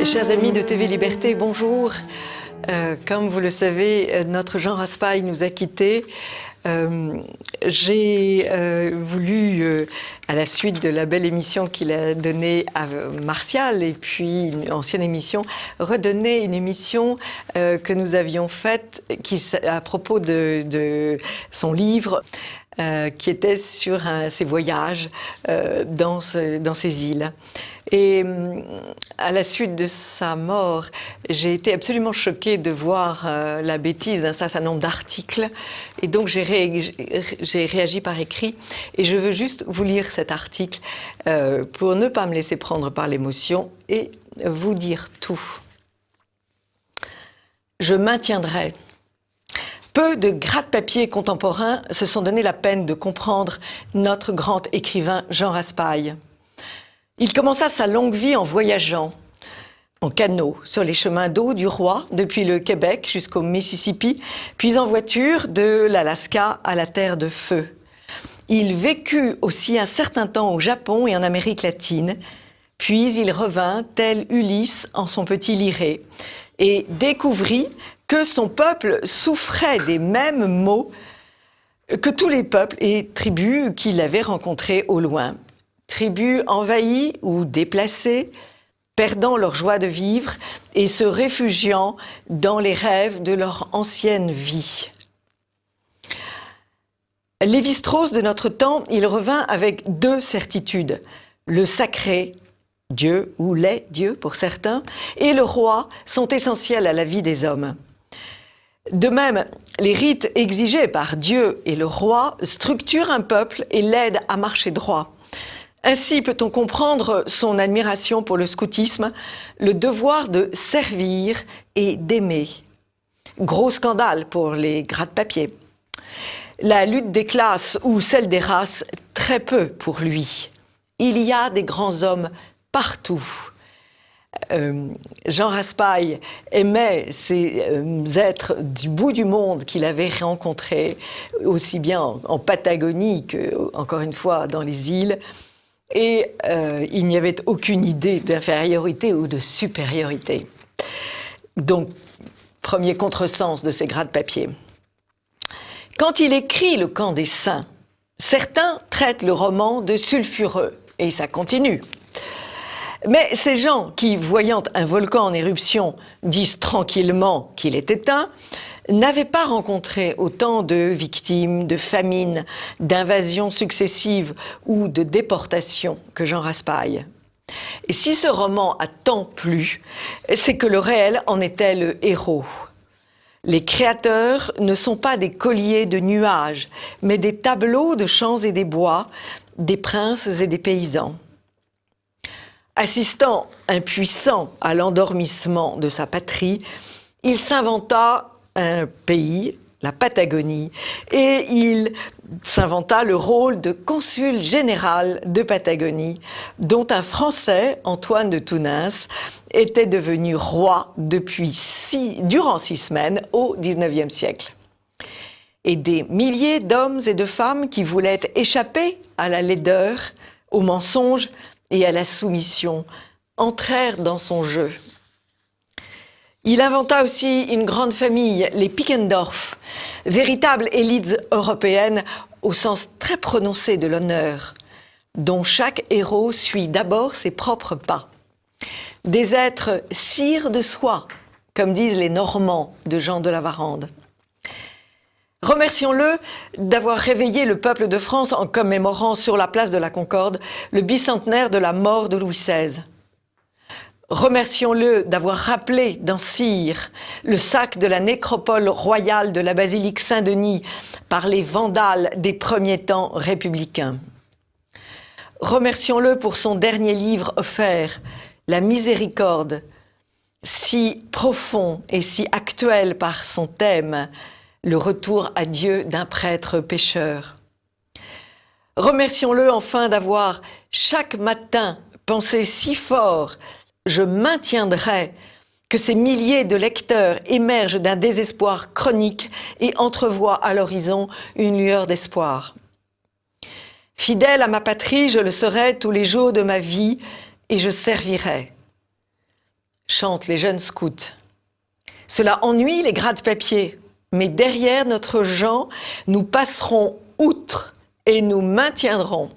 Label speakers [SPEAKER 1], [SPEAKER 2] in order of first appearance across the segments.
[SPEAKER 1] Chers amis de TV Liberté, bonjour. Comme vous le savez, notre Jean Raspail nous a quittés. J'ai voulu, à la suite de la belle émission qu'il a donnée à Martial et puis une ancienne émission, redonner une émission que nous avions faite à propos de son livre qui était sur ses voyages dans ces îles. Et à la suite de sa mort, j'ai été absolument choquée de voir la bêtise d'un certain nombre d'articles. Et donc j'ai réagi par écrit. Et je veux juste vous lire cet article pour ne pas me laisser prendre par l'émotion et vous dire tout. Je maintiendrai. Peu de gratte-papier contemporains se sont donné la peine de comprendre notre grand écrivain Jean Raspail. Il commença sa longue vie en voyageant, en canot, sur les chemins d'eau du roi, depuis le Québec jusqu'au Mississippi, puis en voiture de l'Alaska à la Terre de Feu. Il vécut aussi un certain temps au Japon et en Amérique latine, puis il revint, tel Ulysse en son petit lyré, et découvrit que son peuple souffrait des mêmes maux que tous les peuples et tribus qu'il avait rencontrés au loin. Tribus envahies ou déplacées, perdant leur joie de vivre et se réfugiant dans les rêves de leur ancienne vie. Lévi-Strauss de notre temps, il revint avec deux certitudes. Le sacré, Dieu ou les dieux pour certains, et le roi sont essentiels à la vie des hommes. De même, les rites exigés par Dieu et le roi structurent un peuple et l'aident à marcher droit. Ainsi peut-on comprendre son admiration pour le scoutisme, le devoir de servir et d'aimer. Gros scandale pour les gratte-papier. La lutte des classes ou celle des races, très peu pour lui. Il y a des grands hommes partout. Jean Raspail aimait ces êtres du bout du monde qu'il avait rencontrés, aussi bien en Patagonie que, encore une fois, dans les îles. Et il n'y avait aucune idée d'infériorité ou de supériorité. Donc, premier contresens de ces gratte-papier. Quand il écrit Le Camp des Saints, certains traitent le roman de sulfureux, et ça continue. Mais ces gens qui, voyant un volcan en éruption, disent tranquillement qu'il est éteint, n'avaient pas rencontré autant de victimes, de famines, d'invasions successives ou de déportations que Jean Raspail. Et si ce roman a tant plu, c'est que le réel en était le héros. Les créateurs ne sont pas des colliers de nuages, mais des tableaux de champs et des bois, des princes et des paysans. Assistant impuissant à l'endormissement de sa patrie, il s'inventa un pays, la Patagonie, et il s'inventa le rôle de consul général de Patagonie, dont un Français, Antoine de Tounens, était devenu roi durant 6 semaines au XIXe siècle. Et des milliers d'hommes et de femmes qui voulaient échapper à la laideur, au mensonge et à la soumission entrèrent dans son jeu. Il inventa aussi une grande famille, les Pickendorf, véritable élite européenne au sens très prononcé de l'honneur, dont chaque héros suit d'abord ses propres pas. Des êtres sires de soi, comme disent les Normands de Jean de la Varande. Remercions-le d'avoir réveillé le peuple de France en commémorant sur la place de la Concorde le bicentenaire de la mort de Louis XVI. Remercions-le d'avoir rappelé dans Cire le sac de la nécropole royale de la basilique Saint-Denis par les vandales des premiers temps républicains. Remercions-le pour son dernier livre offert, La Miséricorde, si profond et si actuel par son thème, le retour à Dieu d'un prêtre pécheur. Remercions-le enfin d'avoir chaque matin pensé si fort « Je maintiendrai » que ces milliers de lecteurs émergent d'un désespoir chronique et entrevoient à l'horizon une lueur d'espoir. Fidèle à ma patrie, je le serai tous les jours de ma vie et je servirai. chantent les jeunes scouts. Cela ennuie les gratte-papier, mais derrière notre Jean, nous passerons outre et nous maintiendrons.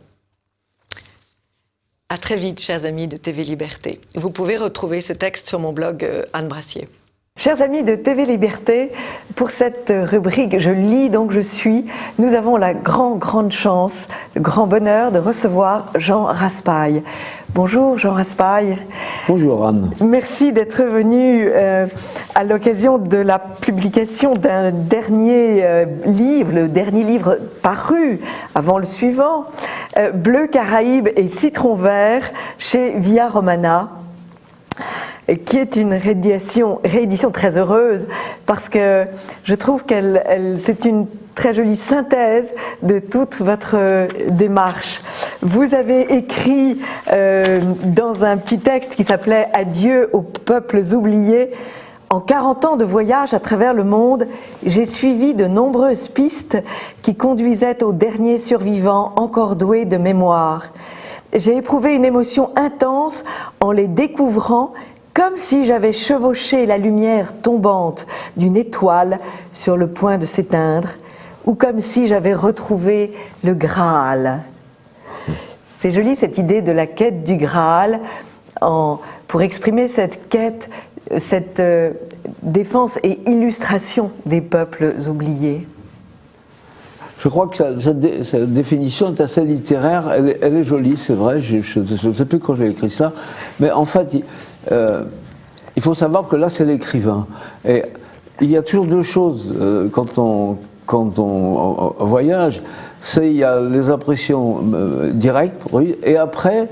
[SPEAKER 1] À très vite, chers amis de TV Liberté. Vous pouvez retrouver ce texte sur mon blog Anne Brassier. Chers amis de TV Liberté, pour cette rubrique « Je lis donc je suis », nous avons la grande chance, le grand bonheur de recevoir Jean Raspail. Bonjour Jean Raspail.
[SPEAKER 2] Bonjour Anne.
[SPEAKER 1] Merci d'être venu à l'occasion de la publication d'un dernier livre, le dernier livre paru avant le suivant, Bleu Caraïbes et Citron Vert chez Via Romana, qui est une réédition très heureuse parce que je trouve c'est une très jolie synthèse de toute votre démarche. Vous avez écrit dans un petit texte qui s'appelait « Adieu aux peuples oubliés ». En 40 ans de voyage à travers le monde, j'ai suivi de nombreuses pistes qui conduisaient aux derniers survivants encore doués de mémoire. J'ai éprouvé une émotion intense en les découvrant, comme si j'avais chevauché la lumière tombante d'une étoile sur le point de s'éteindre, ou comme si j'avais retrouvé le Graal. C'est joli cette idée de la quête du Graal, pour exprimer cette quête, cette défense et illustration des peuples oubliés.
[SPEAKER 2] Je crois que cette définition est assez littéraire, elle est jolie, c'est vrai, je ne sais plus quand j'ai écrit ça, mais en fait, il faut savoir que là c'est l'écrivain. Et il y a toujours deux choses quand on voyage, il y a les impressions directes, oui, et après,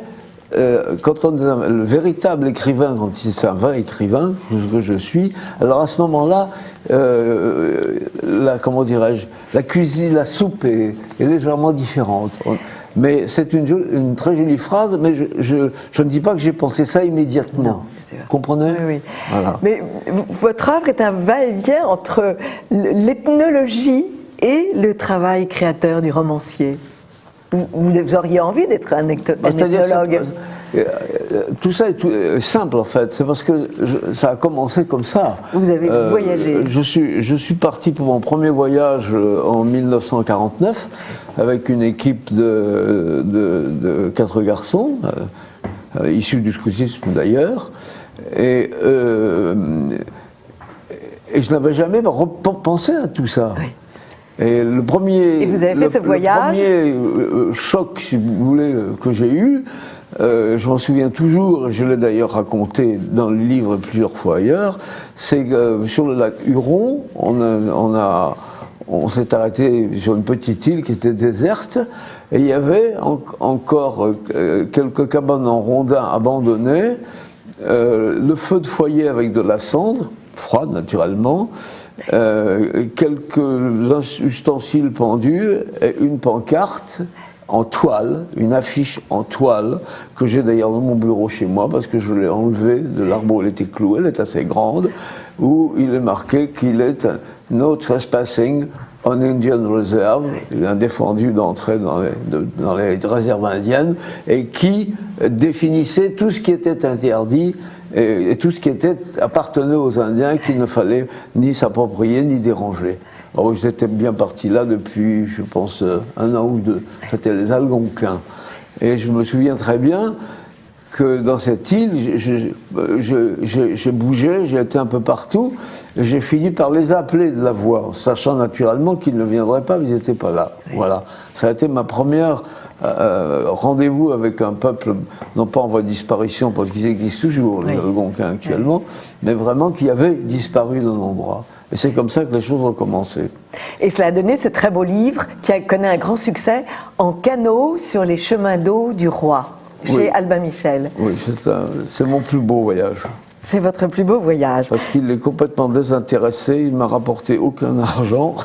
[SPEAKER 2] quand on est le véritable écrivain, quand c'est un vrai écrivain, ce que je suis, alors à ce moment-là, comment dirais-je, la cuisine, la soupe est légèrement différente. Mais c'est une très jolie phrase, mais je ne dis pas que j'ai pensé ça immédiatement.
[SPEAKER 1] Non, c'est vrai.
[SPEAKER 2] Vous comprenez ?
[SPEAKER 1] Oui, oui.
[SPEAKER 2] Voilà.
[SPEAKER 1] Mais votre œuvre est un va-et-vient entre l'ethnologie et le travail créateur du romancier. Vous auriez envie d'être un ethnologue.
[SPEAKER 2] Tout ça est simple en fait, c'est parce que ça a commencé comme ça.
[SPEAKER 1] Vous avez voyagé.
[SPEAKER 2] Je suis parti pour mon premier voyage en 1949 avec une équipe de 4 garçons, issus du scoutisme d'ailleurs, et je n'avais jamais pensé à tout ça. Oui. Et
[SPEAKER 1] vous avez fait ce voyage.
[SPEAKER 2] Le premier choc, si vous voulez, que j'ai eu, je m'en souviens toujours, je l'ai d'ailleurs raconté dans le livre plusieurs fois ailleurs, c'est que sur le lac Huron, on s'est arrêté sur une petite île qui était déserte, et il y avait encore quelques cabanes en rondins abandonnées, le feu de foyer avec de la cendre, froide naturellement, quelques ustensiles pendus et une pancarte en toile, une affiche en toile que j'ai d'ailleurs dans mon bureau chez moi parce que je l'ai enlevée de l'arbre où elle était clouée, elle est assez grande, où il est marqué qu'il est no trespassing on Indian Reserve, un défendu d'entrer dans les réserves indiennes, et qui définissait tout ce qui était interdit et tout ce qui appartenait aux Indiens qu'il ne fallait ni s'approprier ni déranger. Alors j'étais bien parti là depuis, je pense, 1 an ou 2. C'était les Algonquins. Et je me souviens très bien que dans cette île, j'ai bougé, j'ai été un peu partout, et j'ai fini par les appeler de la voix, sachant naturellement qu'ils ne viendraient pas, mais ils n'étaient pas là. Oui. Voilà. Ça a été ma première rendez-vous avec un peuple, non pas en voie de disparition, parce qu'ils existent toujours, les Algonquins actuellement, mais vraiment qui avaient disparu d'un endroit. Et c'est comme ça que les choses ont commencé. Et cela a donné ce très beau livre qui connaît un grand succès, En canot sur les chemins d'eau du roi, chez Albin Michel. Oui, c'est mon plus beau voyage. C'est votre plus beau voyage. Parce qu'il est complètement désintéressé, il ne m'a rapporté aucun argent.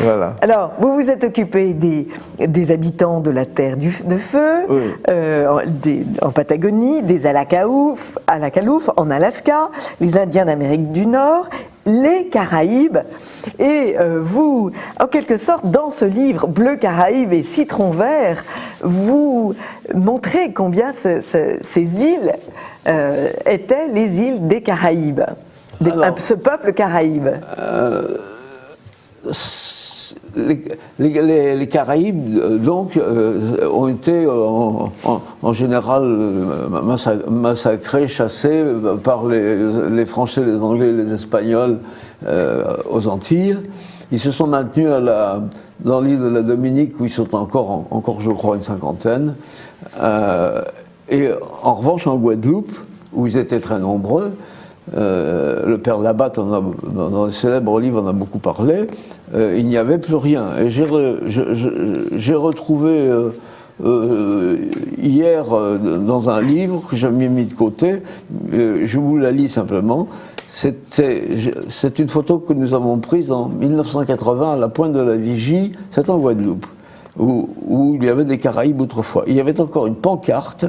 [SPEAKER 2] Voilà. Alors, vous vous êtes occupé des habitants de la Terre de Feu, oui. En Patagonie, des Alakalouf, en Alaska, les Indiens d'Amérique du Nord,
[SPEAKER 1] les Caraïbes. Et vous, en quelque sorte, dans ce livre Bleu Caraïbes et Citron Vert, vous montrez combien ces îles étaient les îles des Caraïbes, ce peuple caraïbe.
[SPEAKER 2] Les Caraïbes, donc, ont été en général massacrés, chassés par les Français, les Anglais, les Espagnols aux Antilles. Ils se sont maintenus dans l'île de la Dominique, où ils sont encore je crois, une cinquantaine. Et en revanche, en Guadeloupe, où ils étaient très nombreux, le père Labatte, dans le célèbre livre, en a beaucoup parlé, il n'y avait plus rien. Et j'ai retrouvé hier dans un livre que j'avais mis de côté, je vous la lis simplement. C'est une photo que nous avons prise en 1980 à la pointe de la Vigie, c'est en Guadeloupe, où il y avait des Caraïbes autrefois. Il y avait encore une pancarte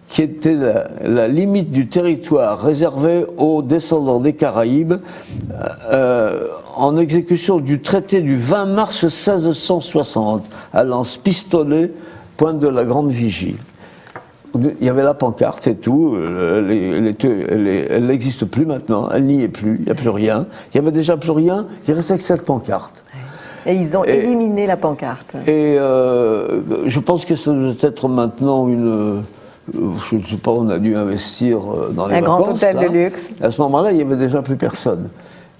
[SPEAKER 2] qui était la limite du territoire réservé aux descendants des Caraïbes en exécution du traité du 20 mars 1660 à Lance-Pistolet, pointe de la Grande Vigie. Il y avait la pancarte et tout, elle n'existe plus maintenant, elle n'y est plus, il n'y a plus rien. Il n'y avait déjà plus rien, il restait que cette pancarte.
[SPEAKER 1] Et ils ont éliminé la pancarte.
[SPEAKER 2] Et je pense que ça doit être maintenant je ne sais pas, on a dû investir dans les vacances.
[SPEAKER 1] Un grand hôtel de luxe.
[SPEAKER 2] À ce moment-là, il n'y avait déjà plus personne.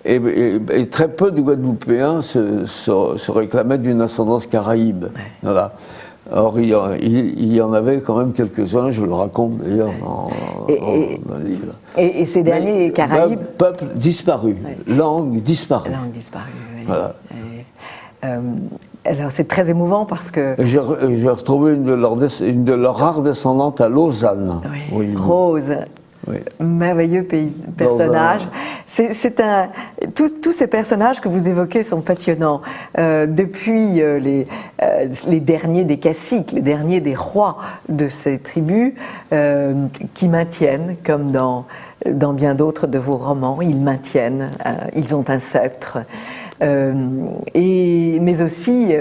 [SPEAKER 2] Et très peu de Guadeloupéens se réclamaient d'une ascendance caraïbe. Ouais. Voilà. Or, il y en avait quand même quelques-uns, je le raconte d'ailleurs dans le livre.
[SPEAKER 1] Et ces derniers Caraïbes.
[SPEAKER 2] Peuple disparu, ouais. Langue disparue.
[SPEAKER 1] Langue disparue, oui.
[SPEAKER 2] Voilà.
[SPEAKER 1] Alors c'est très émouvant parce que...
[SPEAKER 2] J'ai retrouvé une de leurs rares descendantes à Lausanne.
[SPEAKER 1] Oui. Rose. Oui. Merveilleux personnage. Tous ces personnages que vous évoquez sont passionnants. Depuis les derniers des caciques, les derniers des rois de ces tribus, qui maintiennent, comme dans bien d'autres de vos romans, ils maintiennent, ils ont un sceptre. Mais aussi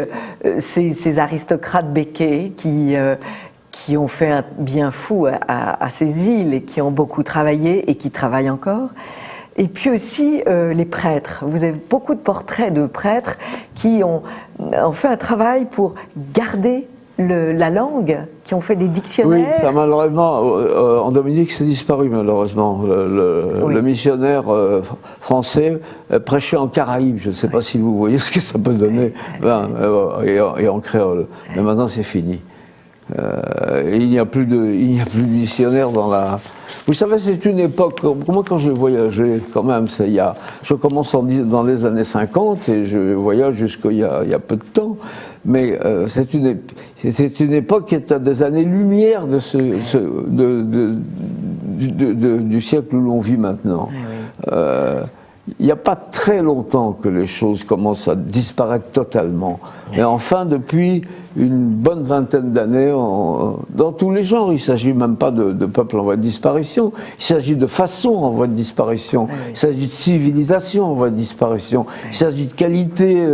[SPEAKER 1] ces aristocrates béquets qui ont fait un bien fou à ces îles et qui ont beaucoup travaillé et qui travaillent encore. Et puis aussi les prêtres. Vous avez beaucoup de portraits de prêtres qui ont fait un travail pour garder la langue, qui ont fait des dictionnaires.
[SPEAKER 2] Oui, ça, malheureusement, en Dominique, c'est disparu malheureusement. Le missionnaire français prêchait en Caraïbes. Je ne sais pas si vous voyez ce que ça peut donner, et en créole. Mais maintenant, c'est fini. Il n'y a plus de missionnaires dans la... Vous savez, c'est une époque... Moi, quand je voyageais, quand même, je commence dans les années 50 et je voyage jusqu'il y a peu de temps. Mais c'est une époque qui est à des années-lumière du siècle où l'on vit maintenant. Il n'y a pas très longtemps que les choses commencent à disparaître totalement. Et enfin, depuis une bonne vingtaine d'années, dans tous les genres, il ne s'agit même pas de peuples en voie de disparition, il s'agit de façons en voie de disparition, il s'agit de civilisation en voie de disparition, il s'agit de qualité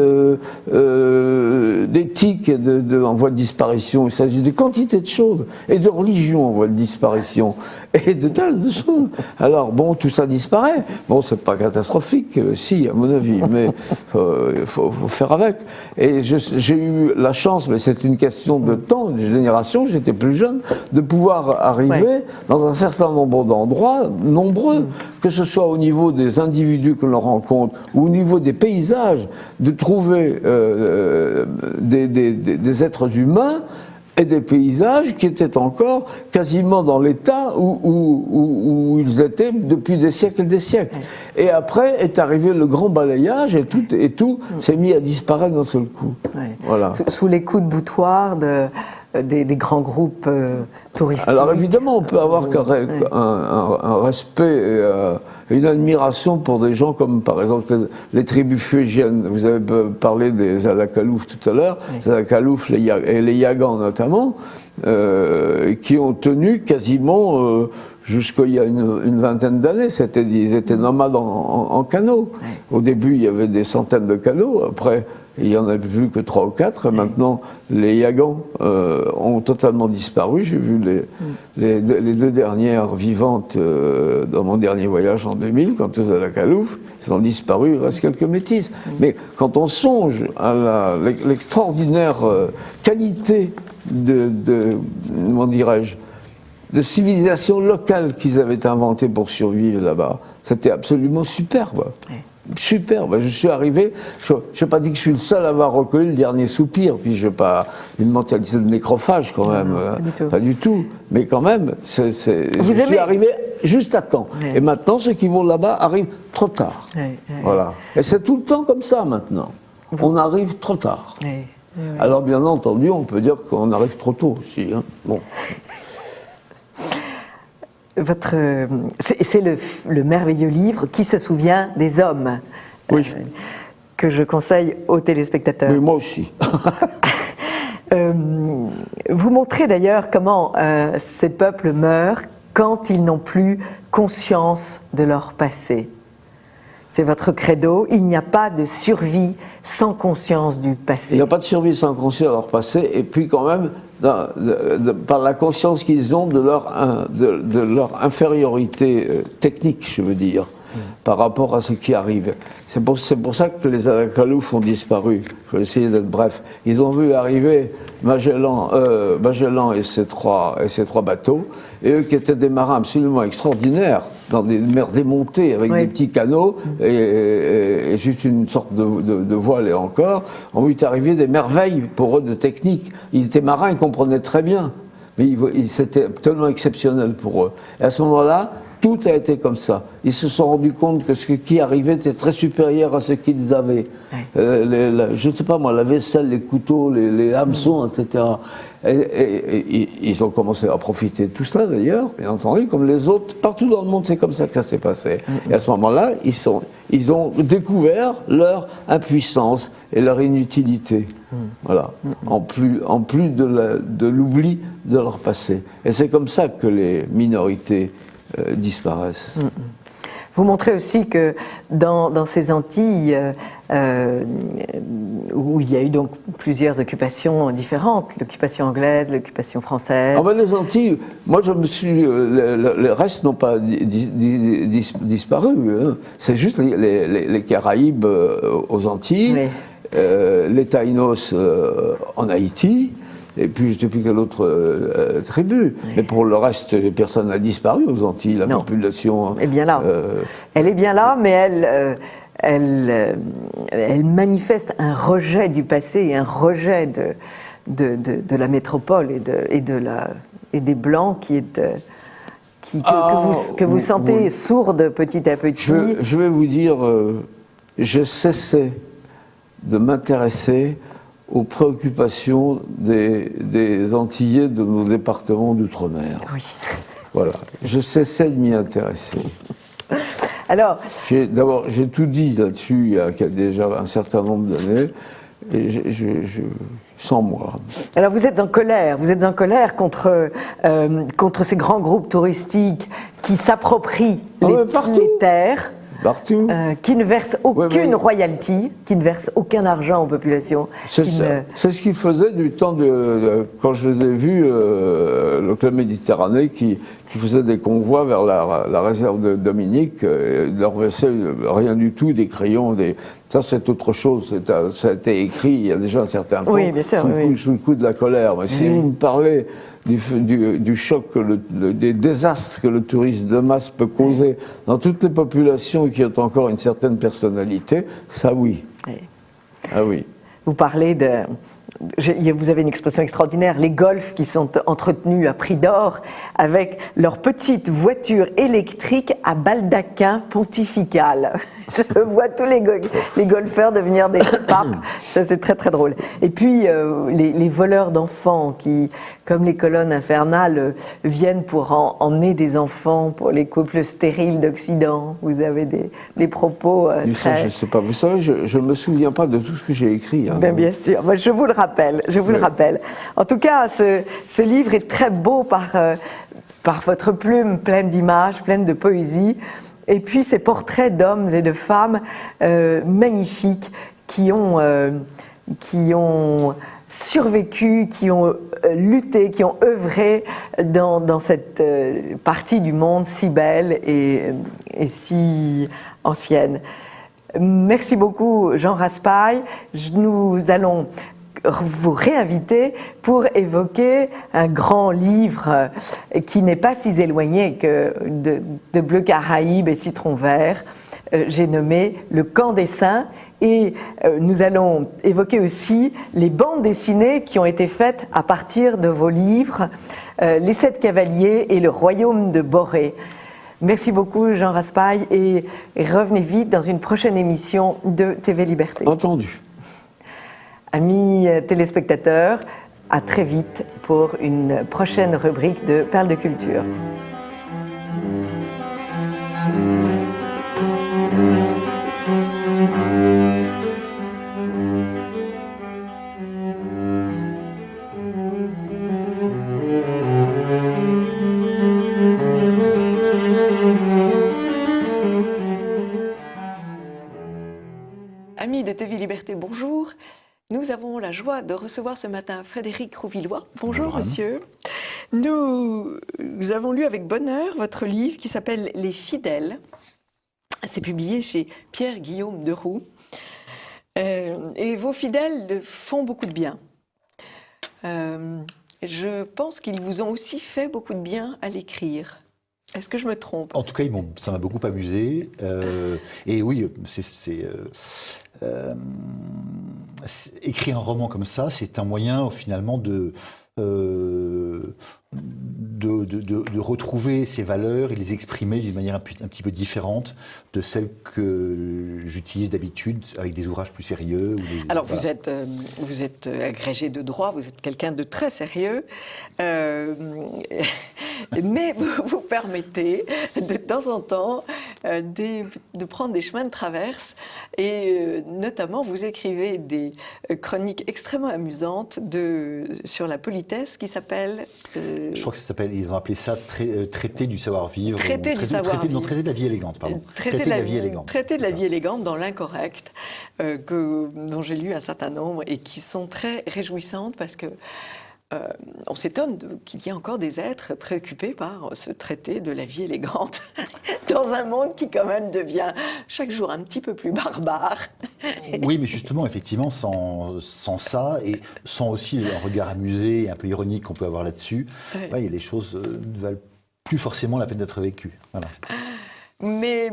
[SPEAKER 2] d'éthique en voie de disparition, il s'agit de quantité de choses, et de religion en voie de disparition, et de tas de choses. Alors, bon, tout ça disparaît. Bon, c'est pas catastrophique, si, à mon avis, mais il faut faire avec. Et j'ai eu la chance, mais c'est une question de temps, de génération, j'étais plus jeune, de pouvoir arriver dans un certain nombre d'endroits, nombreux, que ce soit au niveau des individus que l'on rencontre ou au niveau des paysages, de trouver des êtres humains et des paysages qui étaient encore quasiment dans l'état où ils étaient depuis des siècles et des siècles. Et après est arrivé le grand balayage et tout s'est mis à disparaître d'un seul coup. Voilà.
[SPEAKER 1] Sous les coups de boutoir des grands groupes touristiques.
[SPEAKER 2] Alors évidemment, on peut avoir un respect et une admiration pour des gens comme par exemple les tribus fuégiennes. Vous avez parlé des Alakalouf tout à l'heure, les Alakalouf et les Yagans notamment, qui ont tenu quasiment jusqu'il y a une vingtaine d'années, ils étaient nomades en canot. Au début, il y avait des centaines de canots. Après, il n'y en avait plus que 3 ou 4. Et maintenant, les yagans ont totalement disparu. J'ai vu les 2 dernières vivantes dans mon dernier voyage en 2000, quand j'étais à la Calouf. Ils ont disparu, il reste quelques métis. Mais quand on songe à l'extraordinaire qualité comment dirais-je, de civilisation locale qu'ils avaient inventée pour survivre là-bas, c'était absolument superbe. Superbe. Je suis arrivé, je n'ai pas dit que je suis le seul à avoir recueilli le dernier soupir, puis je n'ai pas une mentalité de nécrophage quand même, pas du tout. Mais quand même, je suis arrivé juste à temps. Et maintenant, ceux qui vont là-bas arrivent trop tard. Voilà. Et c'est tout le temps comme ça maintenant. On arrive trop tard. Alors bien entendu, on peut dire qu'on arrive trop tôt aussi. Hein. Bon.
[SPEAKER 1] C'est le merveilleux livre Qui se souvient des hommes, que je conseille aux téléspectateurs.
[SPEAKER 2] Oui, moi aussi.
[SPEAKER 1] Vous montrez d'ailleurs comment ces peuples meurent quand ils n'ont plus conscience de leur passé. C'est votre credo, il n'y a pas de survie sans conscience du passé.
[SPEAKER 2] Il n'y a pas de survie sans conscience de leur passé, et puis quand même, par la conscience qu'ils ont de leur infériorité technique, je veux dire, par rapport à ce qui arrive. C'est pour ça que les Alakalouf ont disparu. Je vais essayer d'être bref. Ils ont vu arriver Magellan et ses trois bateaux, et eux qui étaient des marins absolument extraordinaires, dans des mers démontées avec des petits canots et juste une sorte de voile et encore, ont vu arriver des merveilles pour eux de technique. Ils étaient marins, ils comprenaient très bien, mais c'était tellement exceptionnel pour eux. Et à ce moment-là, tout a été comme ça. Ils se sont rendus compte que ce qui arrivait était très supérieur à ce qu'ils avaient. Je ne sais pas moi, la vaisselle, les couteaux, les hameçons, etc. Et ils ont commencé à profiter de tout cela d'ailleurs, bien entendu, comme les autres. Partout dans le monde, c'est comme ça que ça s'est passé. Et à ce moment-là, ils ont découvert leur impuissance et leur inutilité. Voilà. En plus de l'oubli de leur passé. Et c'est comme ça que les minorités disparaissent.
[SPEAKER 1] Vous montrez aussi que dans ces Antilles, où il y a eu donc plusieurs occupations différentes, l'occupation anglaise, l'occupation française.
[SPEAKER 2] Ah ben les Antilles, moi je me suis, les restes n'ont pas disparu. Hein. C'est juste les Caraïbes aux Antilles, les Taïnos en Haïti. Et puis je ne sais plus quelle autre tribu. Mais pour le reste, personne n'a disparu aux Antilles. La population
[SPEAKER 1] est bien là. Elle est bien là, mais elle manifeste un rejet du passé et un rejet de la métropole et des Blancs que vous sentez sourde petit à petit.
[SPEAKER 2] Je vais vous dire, j'ai cessé de m'intéresser aux préoccupations des Antillais de nos départements d'outre-mer.
[SPEAKER 1] Oui.
[SPEAKER 2] Voilà, je cessais de m'y intéresser.
[SPEAKER 1] Alors,
[SPEAKER 2] d'abord, j'ai tout dit là-dessus il y a déjà un certain nombre d'années, et sans moi.
[SPEAKER 1] Alors vous êtes en colère contre ces grands groupes touristiques qui s'approprient les terres.
[SPEAKER 2] Partout.
[SPEAKER 1] Qui ne verse aucune royalty, qui ne verse aucun argent aux populations.
[SPEAKER 2] C'est ce qu'ils faisaient du temps quand je les ai vus, le Club Méditerranée, qui faisait des convois vers la réserve de Dominique, leur versait rien du tout, des crayons, ça c'est autre chose, ça a été écrit il y a déjà un certain temps, sous le coup de la colère. Mais si vous me parlez du choc, des désastres que le tourisme de masse peut causer dans toutes les populations qui ont encore une certaine personnalité, ça oui. Ah oui.
[SPEAKER 1] Vous parlez vous avez une expression extraordinaire, les golfs qui sont entretenus à prix d'or avec leur petite voiture électrique à baldaquin pontifical. Je vois tous les golfeurs devenir des papes, ça c'est très très drôle. Et puis les voleurs d'enfants qui, comme les colonnes infernales, viennent pour emmener des enfants pour les couples stériles d'Occident. Vous avez des propos très...
[SPEAKER 2] Je ne sais pas, vous savez, je ne me souviens pas de tout ce que j'ai écrit. Hein.
[SPEAKER 1] Bien sûr, moi, je vous le rappelle, le rappelle. En tout cas, ce livre est très beau par votre plume pleine d'images, pleine de poésie, et puis ces portraits d'hommes et de femmes magnifiques qui ont survécu, qui ont lutté, qui ont œuvré dans cette partie du monde si belle et si ancienne. Merci beaucoup Jean Raspail. Nous allons vous réinviter pour évoquer un grand livre qui n'est pas si éloigné que de Bleu Caraïbe et Citron Vert. J'ai nommé Le Camp des Saints. Et nous allons évoquer aussi les bandes dessinées qui ont été faites à partir de vos livres, Les Sept Cavaliers et Le Royaume de Borée. Merci beaucoup Jean Raspail et revenez vite dans une prochaine émission de TV Liberté.
[SPEAKER 2] Entendu.
[SPEAKER 1] Amis téléspectateurs, à très vite pour une prochaine rubrique de Perles de Culture. Amis de TV Liberté, bonjour. Nous avons la joie de recevoir ce matin Frédéric Rouvillois. Bonjour monsieur. Nous avons lu avec bonheur votre livre qui s'appelle Les Fidèles. C'est publié chez Pierre-Guillaume Deroux. Et vos fidèles font beaucoup de bien. Je pense qu'ils vous ont aussi fait beaucoup de bien à l'écrire. Est-ce que je me trompe?
[SPEAKER 3] En tout cas, ça m'a beaucoup amusé. Et oui, écrire un roman comme ça, c'est un moyen finalement de retrouver ces valeurs et les exprimer d'une manière un petit peu différente de celles que j'utilise d'habitude avec des ouvrages plus sérieux.
[SPEAKER 1] Alors voilà. Vous êtes agrégé de droit, vous êtes quelqu'un de très sérieux, mais vous permettez de temps en temps de prendre des chemins de traverse et notamment vous écrivez des chroniques extrêmement amusantes sur la politesse qui s'appelle...
[SPEAKER 3] Je crois que ça s'appelle, ils ont appelé ça traité du savoir-vivre.
[SPEAKER 1] Traité du savoir-vivre.
[SPEAKER 3] Traité de la vie élégante, pardon.
[SPEAKER 1] Traité de la vie élégante. Traité de la vie élégante dans l'incorrect, dont j'ai lu un certain nombre et qui sont très réjouissantes parce que on s'étonne qu'il y ait encore des êtres préoccupés par ce traité de la vie élégante dans un monde qui quand même devient chaque jour un petit peu plus barbare.
[SPEAKER 3] Oui, mais justement, effectivement, sans ça et sans aussi un regard amusé et un peu ironique qu'on peut avoir là-dessus, ouais, les choses ne valent plus forcément la peine d'être vécues. Voilà.
[SPEAKER 1] Mais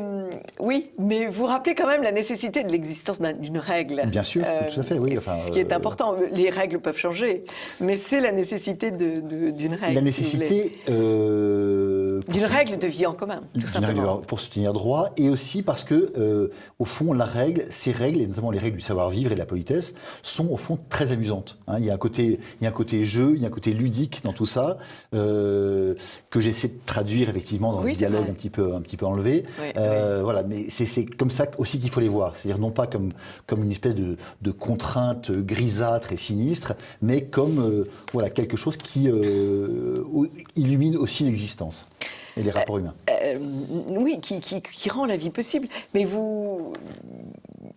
[SPEAKER 1] oui, mais vous rappelez quand même la nécessité de l'existence d'une règle.
[SPEAKER 3] Bien sûr, tout à fait, oui. Enfin,
[SPEAKER 1] ce qui est important, les règles peuvent changer, mais c'est la nécessité d'une règle.
[SPEAKER 3] La nécessité
[SPEAKER 1] d'une règle de vie en commun, tout simplement.
[SPEAKER 3] Pour se tenir droit, et aussi parce que, au fond, ces règles, et notamment les règles du savoir-vivre et de la politesse, sont au fond très amusantes. Hein. Il y a un côté jeu, il y a un côté ludique dans tout ça, que j'essaie de traduire effectivement dans le dialogue un petit peu enlevé. Oui, voilà, mais c'est comme ça aussi qu'il faut les voir, c'est-à-dire non pas comme une espèce de contrainte grisâtre et sinistre, mais comme voilà, quelque chose qui illumine aussi l'existence et les rapports humains.
[SPEAKER 1] Oui, qui rend la vie possible, mais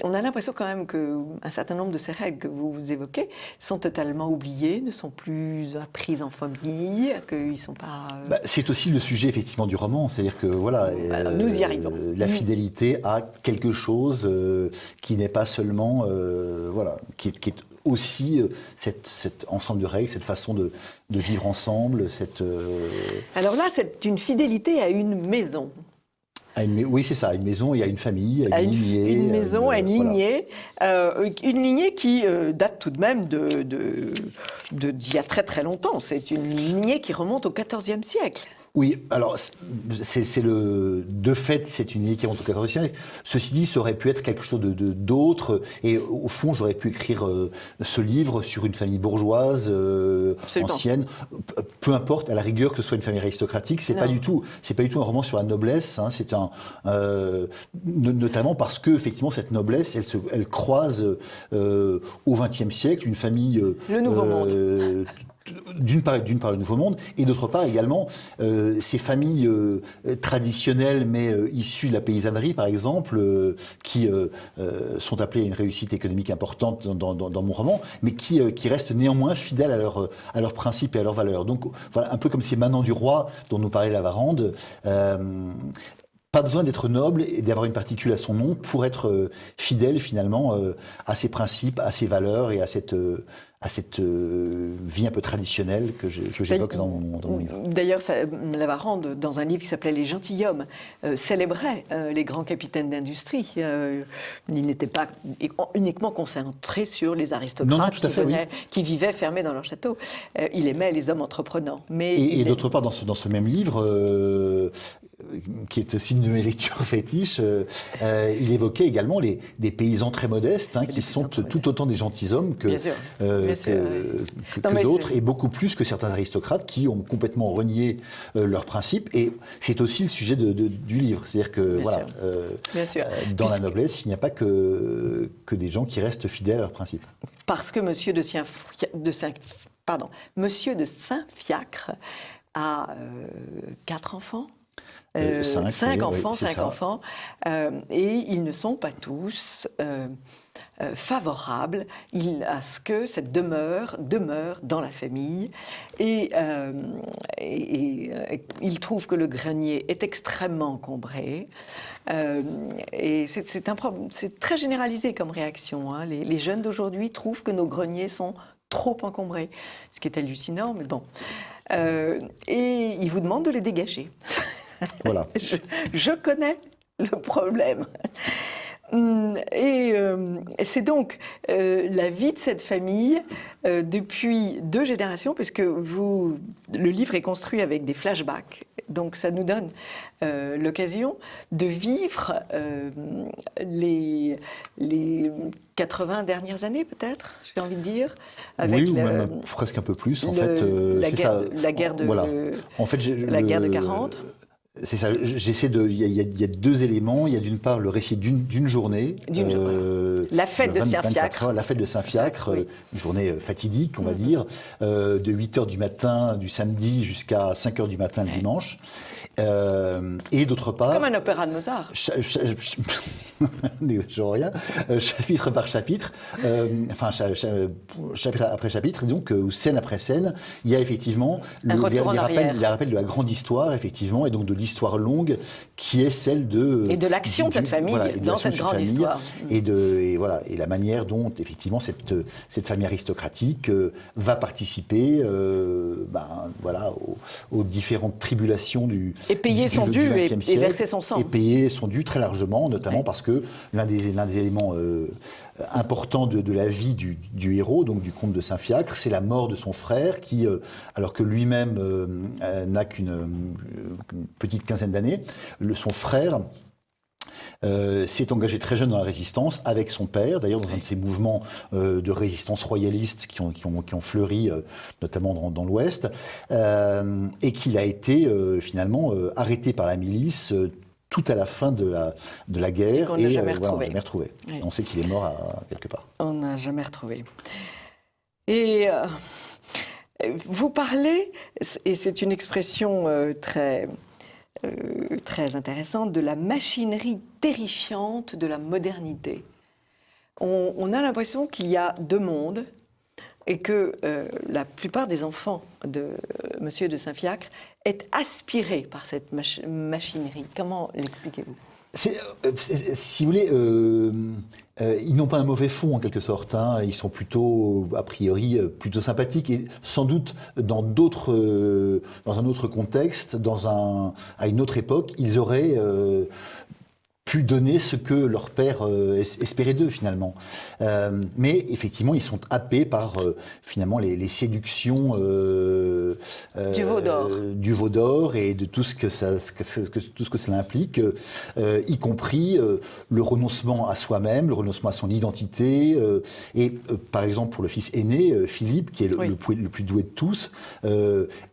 [SPEAKER 1] on a l'impression quand même qu'un certain nombre de ces règles que vous évoquez sont totalement oubliées, ne sont plus apprises en famille, qu'ils ne sont pas...
[SPEAKER 3] c'est aussi le sujet effectivement du roman, c'est-à-dire que voilà,
[SPEAKER 1] nous y arrivons.
[SPEAKER 3] La fidélité a quelque chose qui n'est pas seulement... voilà, qui est aussi cet ensemble de règles, cette façon de vivre ensemble,
[SPEAKER 1] Alors là, c'est une fidélité à une maison.
[SPEAKER 3] Oui, c'est ça, à une maison et à une famille, à une lignée.
[SPEAKER 1] Une maison, à une lignée. Voilà. Une lignée qui date tout de même d'il y a très très longtemps. C'est une lignée qui remonte au XIVe siècle.
[SPEAKER 3] Oui, alors, de fait, c'est une lignée qui remonte au XIVe siècle. Ceci dit, ça aurait pu être quelque chose d'autre. Et au fond, j'aurais pu écrire ce livre sur une famille bourgeoise, ancienne. Peu importe, à la rigueur, que ce soit une famille aristocratique, c'est pas du tout un roman sur la noblesse. Hein, c'est notamment parce que, effectivement, cette noblesse, elle croise au XXe siècle une famille.
[SPEAKER 1] Le Nouveau Monde.
[SPEAKER 3] d'une part le Nouveau Monde, et d'autre part également ces familles traditionnelles mais issues de la paysannerie, par exemple, qui sont appelées à une réussite économique importante dans mon roman, mais qui restent néanmoins fidèles à leurs principes et à leurs valeurs. Donc voilà, un peu comme ces manants du roi dont nous parlait Lavarande. Pas besoin d'être noble et d'avoir une particule à son nom pour être fidèle finalement à ses principes, à ses valeurs et à cette vie un peu traditionnelle que j'évoque dans mon livre.
[SPEAKER 1] D'ailleurs, Lavarande, dans un livre qui s'appelait Les gentilshommes, célébrait les grands capitaines d'industrie. Il n'était pas uniquement concentré sur les aristocrates qui vivaient fermés dans leur château. Il aimait les hommes entreprenants.
[SPEAKER 3] Et d'autre part, dans ce même livre, qui est aussi une de mes lectures fétiches, il évoquait également des paysans très modestes, qui sont tout autant des gentilshommes que d'autres, et beaucoup plus que certains aristocrates qui ont complètement renié leurs principes. Et c'est aussi le sujet du livre. C'est-à-dire que dans la noblesse, il n'y a pas que des gens qui restent fidèles à leurs principes.
[SPEAKER 1] Parce que Monsieur de Saint-Fiacre a 4 enfants. 5 enfants, et ils ne sont pas tous favorables à ce que cette demeure dans la famille, et ils trouvent que le grenier est extrêmement encombré, et c'est très généralisé comme réaction. Les jeunes d'aujourd'hui trouvent que nos greniers sont trop encombrés, ce qui est hallucinant, mais bon. Et ils vous demandent de les dégager.
[SPEAKER 3] Voilà.
[SPEAKER 1] Je connais le problème. Et c'est donc la vie de cette famille depuis 2 générations, puisque le livre est construit avec des flashbacks. Donc ça nous donne l'occasion de vivre les 80 dernières années, peut-être, j'ai envie de dire.
[SPEAKER 3] Avec ou même presque un peu plus, en fait.
[SPEAKER 1] La guerre de 40.
[SPEAKER 3] C'est ça, j'essaie il y a 2 éléments. Il y a d'une part le récit d'une journée.
[SPEAKER 1] La fête de Saint-Fiacre.
[SPEAKER 3] La fête de Saint-Fiacre, une journée fatidique, on va dire, de 8h du matin du samedi jusqu'à 5h du matin le dimanche. Et d'autre part...
[SPEAKER 1] Comme un opéra de Mozart.
[SPEAKER 3] N'exagérons rien. Chapitre par chapitre, chapitre après chapitre, et donc scène après scène, il y a effectivement les rappels de la grande histoire, effectivement, et donc de l'histoire longue qui est celle
[SPEAKER 1] et de l'action de cette famille dans cette grande histoire.
[SPEAKER 3] Et la manière dont, effectivement, cette famille aristocratique va participer aux différentes tribulations du
[SPEAKER 1] et payer son dû et verser son sang.
[SPEAKER 3] Et payer son dû très largement, notamment parce que l'un des éléments importants de la vie du héros, donc du comte de Saint-Fiacre, c'est la mort de son frère qui, alors que lui-même n'a qu'une petite quinzaine d'années, son frère s'est engagé très jeune dans la résistance avec son père, d'ailleurs dans un de ces mouvements de résistance royaliste qui ont fleuri notamment dans l'Ouest, et qu'il a été finalement arrêté par la milice tout à la fin de la guerre.
[SPEAKER 1] Et on n'a jamais
[SPEAKER 3] retrouvé. Oui. On sait qu'il est mort quelque part.
[SPEAKER 1] On n'a jamais retrouvé. Et vous parlez, et c'est une expression très intéressante, de la machinerie terrifiante de la modernité. On a l'impression qu'il y a 2 mondes et que la plupart des enfants de Monsieur de Saint-Fiacre est aspiré par cette machinerie. Comment l'expliquez-vous ?
[SPEAKER 3] Si vous voulez, ils n'ont pas un mauvais fond en quelque sorte. Ils sont plutôt, a priori, plutôt sympathiques et sans doute dans un autre contexte, à une autre époque, ils auraient pu donner ce que leur père espérait d'eux finalement. Mais effectivement, ils sont happés par finalement les séductions du veau d'or et de tout ce que cela implique, y compris le renoncement à soi-même, le renoncement à son identité. Par exemple, pour le fils aîné, Philippe, qui est le plus doué de tous,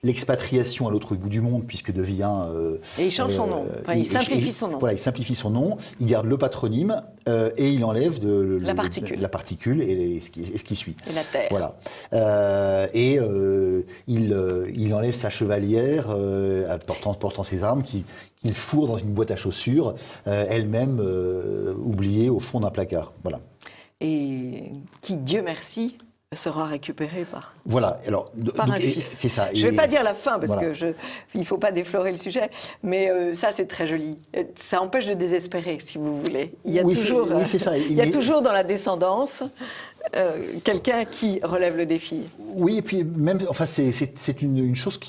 [SPEAKER 3] l'expatriation à l'autre bout du monde, puisque devient...
[SPEAKER 1] et il change son nom. Il simplifie son nom.
[SPEAKER 3] Voilà, il simplifie son nom. Il garde le patronyme et il enlève la particule et ce qui suit.
[SPEAKER 1] Et la terre.
[SPEAKER 3] Voilà. Il enlève sa chevalière, portant ses armes, qu'il fourre dans une boîte à chaussures, elle-même oubliée au fond d'un placard. Voilà.
[SPEAKER 1] Et qui, Dieu merci, sera récupéré par
[SPEAKER 3] un
[SPEAKER 1] fils.
[SPEAKER 3] C'est ça.
[SPEAKER 1] Je ne vais pas dire la fin, parce
[SPEAKER 3] voilà.
[SPEAKER 1] qu'il ne faut pas déflorer le sujet, mais ça, c'est très joli. Ça empêche de désespérer, si vous voulez. Il y a
[SPEAKER 3] c'est ça.
[SPEAKER 1] Il y a toujours dans la descendance quelqu'un qui relève le défi.
[SPEAKER 3] Oui, et puis même, enfin, c'est une chose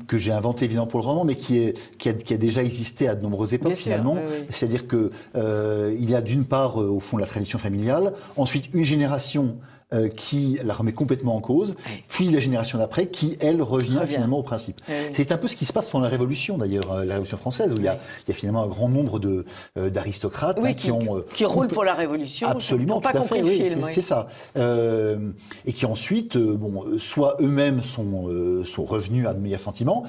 [SPEAKER 3] que j'ai inventée évidemment pour le roman, mais qui a déjà existé à de nombreuses époques finalement. Oui. C'est-à-dire que il y a d'une part au fond la tradition familiale, ensuite une génération qui la remet complètement en cause, puis la génération d'après qui, elle, revient finalement au principe. C'est un peu ce qui se passe pendant la Révolution, d'ailleurs, la Révolution française, où il y a finalement un grand nombre d'aristocrates
[SPEAKER 1] qui roulent pour la Révolution,
[SPEAKER 3] absolument,
[SPEAKER 1] pas compris le film.
[SPEAKER 3] C'est ça. Et qui ensuite, soit eux-mêmes sont revenus à de meilleurs sentiments,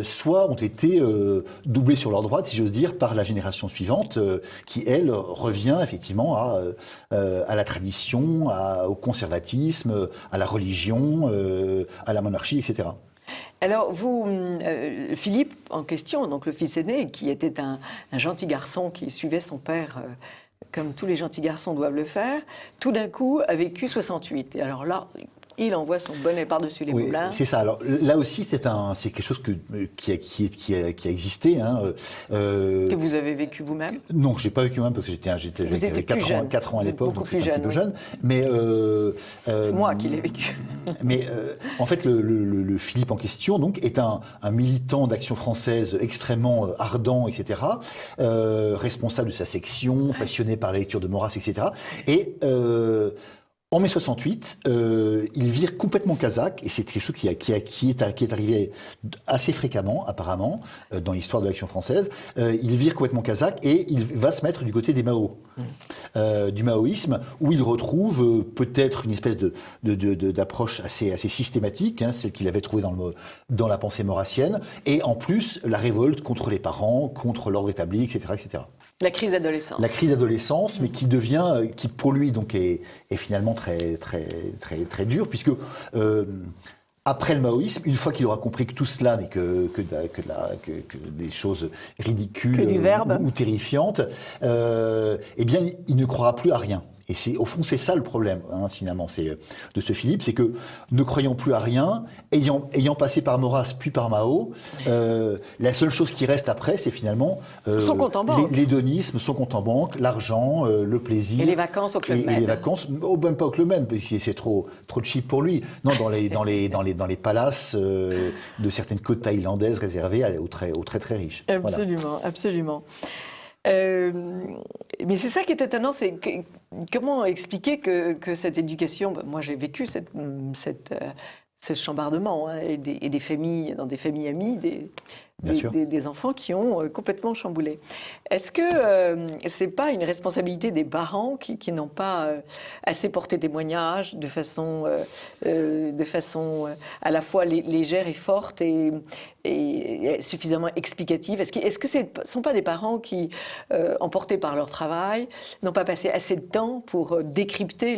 [SPEAKER 3] soit ont été doublés sur leur droite, si j'ose dire, par la génération suivante, qui, elle, revient effectivement à la tradition, au conservatisme, à la religion, à la monarchie, etc.
[SPEAKER 1] Alors, vous, Philippe, en question, donc le fils aîné, qui était un gentil garçon qui suivait son père comme tous les gentils garçons doivent le faire, tout d'un coup a vécu 68. Et alors là, il envoie son bonnet par-dessus les moulins.
[SPEAKER 3] C'est ça. Alors là aussi, c'est quelque chose qui a existé. Hein,
[SPEAKER 1] que vous avez vécu vous-même?
[SPEAKER 3] Non, j'ai pas vécu moi-même parce que j'avais 4 ans à l'époque, donc c'était un petit peu jeune. Mais
[SPEAKER 1] c'est moi qui l'ai vécu.
[SPEAKER 3] Mais en fait, le Philippe en question, donc, est un militant d'Action française extrêmement ardent, etc. Responsable de sa section, passionné par la lecture de Maurras, etc. Et en mai 68, il vire complètement kazakh, et c'est quelque chose qui est arrivé assez fréquemment, apparemment, dans l'histoire de l'Action française. Il vire complètement kazakh et il va se mettre du côté des Mao, du maoïsme, où il retrouve peut-être une espèce d'approche assez systématique, hein, celle qu'il avait trouvée dans la pensée maurassienne, et en plus la révolte contre les parents, contre l'ordre établi, etc., etc.
[SPEAKER 1] La crise d'adolescence.
[SPEAKER 3] La crise d'adolescence, mais qui pour lui donc est finalement très très très très dur, puisque après le maoïsme, une fois qu'il aura compris que tout cela n'est que des choses ridicules ou terrifiantes, eh bien il ne croira plus à rien. Et au fond, c'est ça le problème, hein, finalement, de ce Philippe, c'est que, ne croyant plus à rien, ayant passé par Maurras puis par Mao, la seule chose qui reste après, c'est finalement l'hédonisme, son compte en banque, l'argent, le plaisir.
[SPEAKER 1] Et les vacances au Club Med.
[SPEAKER 3] Et les vacances, même pas au Club Med, parce que c'est trop cheap pour lui. Non, dans les palaces de certaines côtes thaïlandaises réservées aux très très riches.
[SPEAKER 1] Absolument, voilà. Absolument. Mais c'est ça qui est étonnant, c'est comment expliquer que cette éducation, moi j'ai vécu ce chambardement, hein, et des familles, dans des familles amies, des enfants qui ont complètement chamboulé. Est-ce que c'est pas une responsabilité des parents qui n'ont pas assez porté témoignage de façon à la fois légère et forte et suffisamment explicative? Est-ce que ce ne sont pas des parents qui, emportés par leur travail, n'ont pas passé assez de temps pour décrypter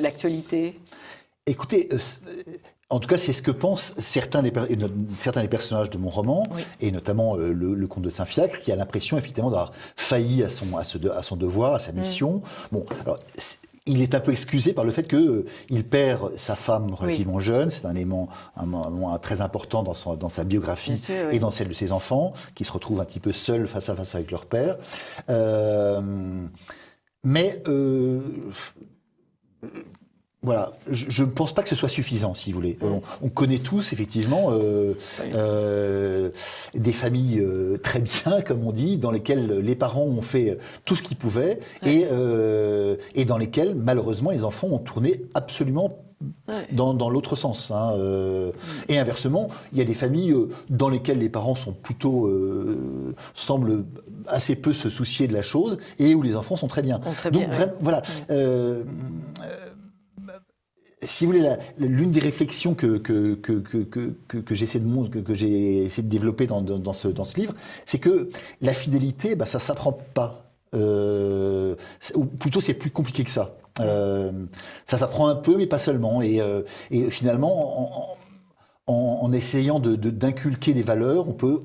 [SPEAKER 1] l'actualité?
[SPEAKER 3] Écoutez, en tout cas, c'est ce que pensent certains des personnages de mon roman, oui. Et notamment le comte de Saint-Fiacre, qui a l'impression effectivement d'avoir failli à son devoir, à sa mission. Bon, alors il est un peu excusé par le fait qu'il perd sa femme relativement jeune. C'est un élément très important dans sa biographie sûr, et dans celle de ses enfants, qui se retrouvent un petit peu seuls face à face avec leur père. Voilà, je ne pense pas que ce soit suffisant, si vous voulez. On connaît tous, effectivement, des familles très bien, comme on dit, dans lesquelles les parents ont fait tout ce qu'ils pouvaient, et dans lesquelles, malheureusement, les enfants ont tourné absolument dans l'autre sens. Hein. Et inversement, il y a des familles dans lesquelles les parents sont plutôt semblent assez peu se soucier de la chose, et où les enfants sont très bien. Donc, voilà. Si vous voulez, l'une des réflexions que j'ai essayé de développer dans ce livre, c'est que la fidélité, ça s'apprend pas. Ou plutôt, c'est plus compliqué que ça. Ça s'apprend un peu, mais pas seulement. Et finalement, en essayant d'inculquer des valeurs, on peut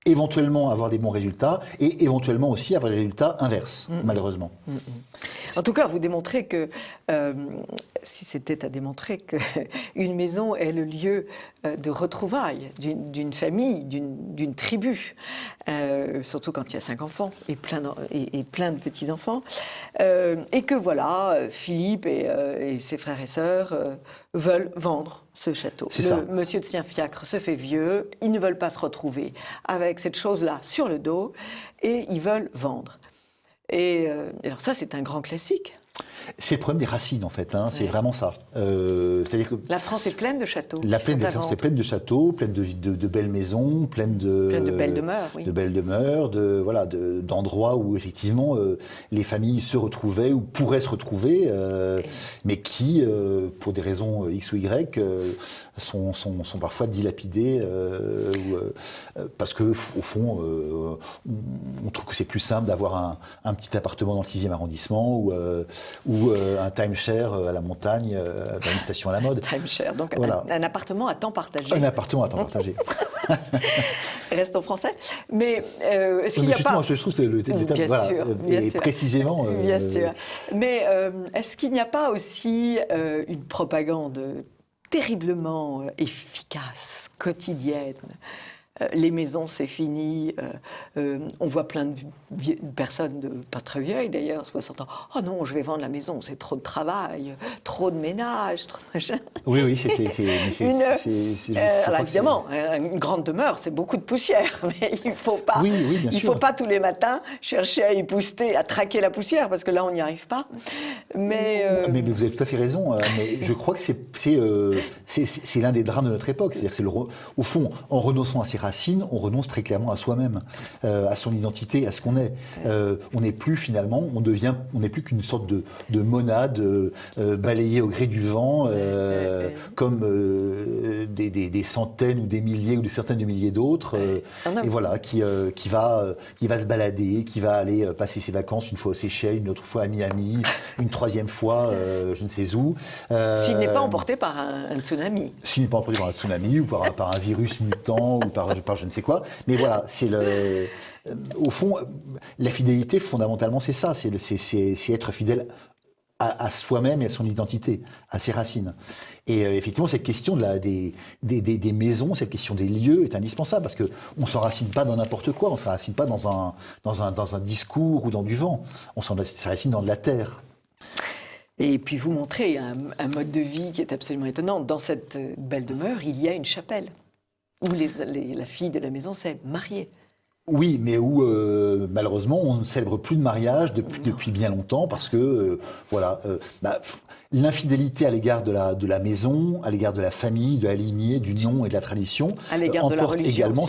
[SPEAKER 3] éventuellement avoir des bons résultats et éventuellement aussi avoir des résultats inverses, malheureusement.
[SPEAKER 1] En tout cas, vous démontrez que, si c'était à démontrer, qu'une maison est le lieu de retrouvailles d'une famille, d'une tribu, surtout quand il y a 5 enfants et plein de petits-enfants, et que voilà, Philippe et ses frères et sœurs veulent vendre ce château.
[SPEAKER 3] C'est ça.
[SPEAKER 1] Monsieur de Saint-Fiacre se fait vieux, ils ne veulent pas se retrouver avec cette chose-là sur le dos, et ils veulent vendre. Et alors ça, c'est un grand classique.
[SPEAKER 3] C'est le problème des racines, en fait. C'est vraiment ça. C'est-à-dire que
[SPEAKER 1] la France est pleine de châteaux.
[SPEAKER 3] La France est pleine de châteaux, pleine de belles maisons, pleine de
[SPEAKER 1] belles demeures, oui.
[SPEAKER 3] De belles demeures, d'endroits où effectivement les familles se retrouvaient ou pourraient se retrouver, mais qui, pour des raisons X ou Y, sont parfois dilapidés, parce que au fond, on trouve que c'est plus simple d'avoir un petit appartement dans le 6e arrondissement ou un timeshare à la montagne, dans une station à la mode.
[SPEAKER 1] Timeshare, donc
[SPEAKER 3] voilà.
[SPEAKER 1] un appartement à temps partagé.
[SPEAKER 3] Un appartement à temps partagé.
[SPEAKER 1] Restons français. Mais est-ce qu'il n'y a
[SPEAKER 3] justement,
[SPEAKER 1] pas...
[SPEAKER 3] je trouve que l'étape,
[SPEAKER 1] bien
[SPEAKER 3] voilà,
[SPEAKER 1] sûr,
[SPEAKER 3] et précisément...
[SPEAKER 1] Bien sûr. Mais est-ce qu'il n'y a pas aussi une propagande terriblement efficace, quotidienne? Les maisons, c'est fini. On voit plein de personnes, pas très vieilles d'ailleurs, 60 ans. Oh non, je vais vendre la maison, c'est trop de travail, trop de ménage, trop de machin.
[SPEAKER 3] Oui,
[SPEAKER 1] alors évidemment, une grande demeure, c'est beaucoup de poussière, mais il ne faut pas, faut pas tous les matins chercher à épousseter, à traquer la poussière, parce que là, on n'y arrive pas. Mais
[SPEAKER 3] vous avez tout à fait raison. Mais je crois que c'est l'un des drames de notre époque. C'est-à-dire que au fond, en renonçant à ses racines, on renonce très clairement à soi-même, à son identité, à ce qu'on est. On n'est plus finalement, on n'est plus qu'une sorte de monade balayée au gré du vent, comme des centaines ou des milliers ou des centaines de milliers d'autres, et voilà, qui va se balader, qui va aller passer ses vacances une fois aux Seychelles, une autre fois à Miami, une 3e fois je ne sais où.
[SPEAKER 1] S'il n'est pas emporté par un tsunami.
[SPEAKER 3] S'il n'est pas emporté par un tsunami ou par un virus mutant ou par je ne sais quoi. Mais voilà, au fond, la fidélité, fondamentalement, c'est ça. C'est être fidèle à soi-même et à son identité, à ses racines. Et effectivement, cette question des maisons, cette question des lieux est indispensable parce que on s'enracine pas dans n'importe quoi, on s'enracine pas dans un discours ou dans du vent. On s'enracine dans de la terre.
[SPEAKER 1] Et puis vous montrez un mode de vie qui est absolument étonnant. Dans cette belle demeure, il y a une chapelle où la fille de la maison s'est mariée.
[SPEAKER 3] Oui, mais où malheureusement on ne célèbre plus de mariage depuis bien longtemps parce que l'infidélité à l'égard de la maison, à l'égard de la famille, de la lignée, du nom et de la tradition, emporte également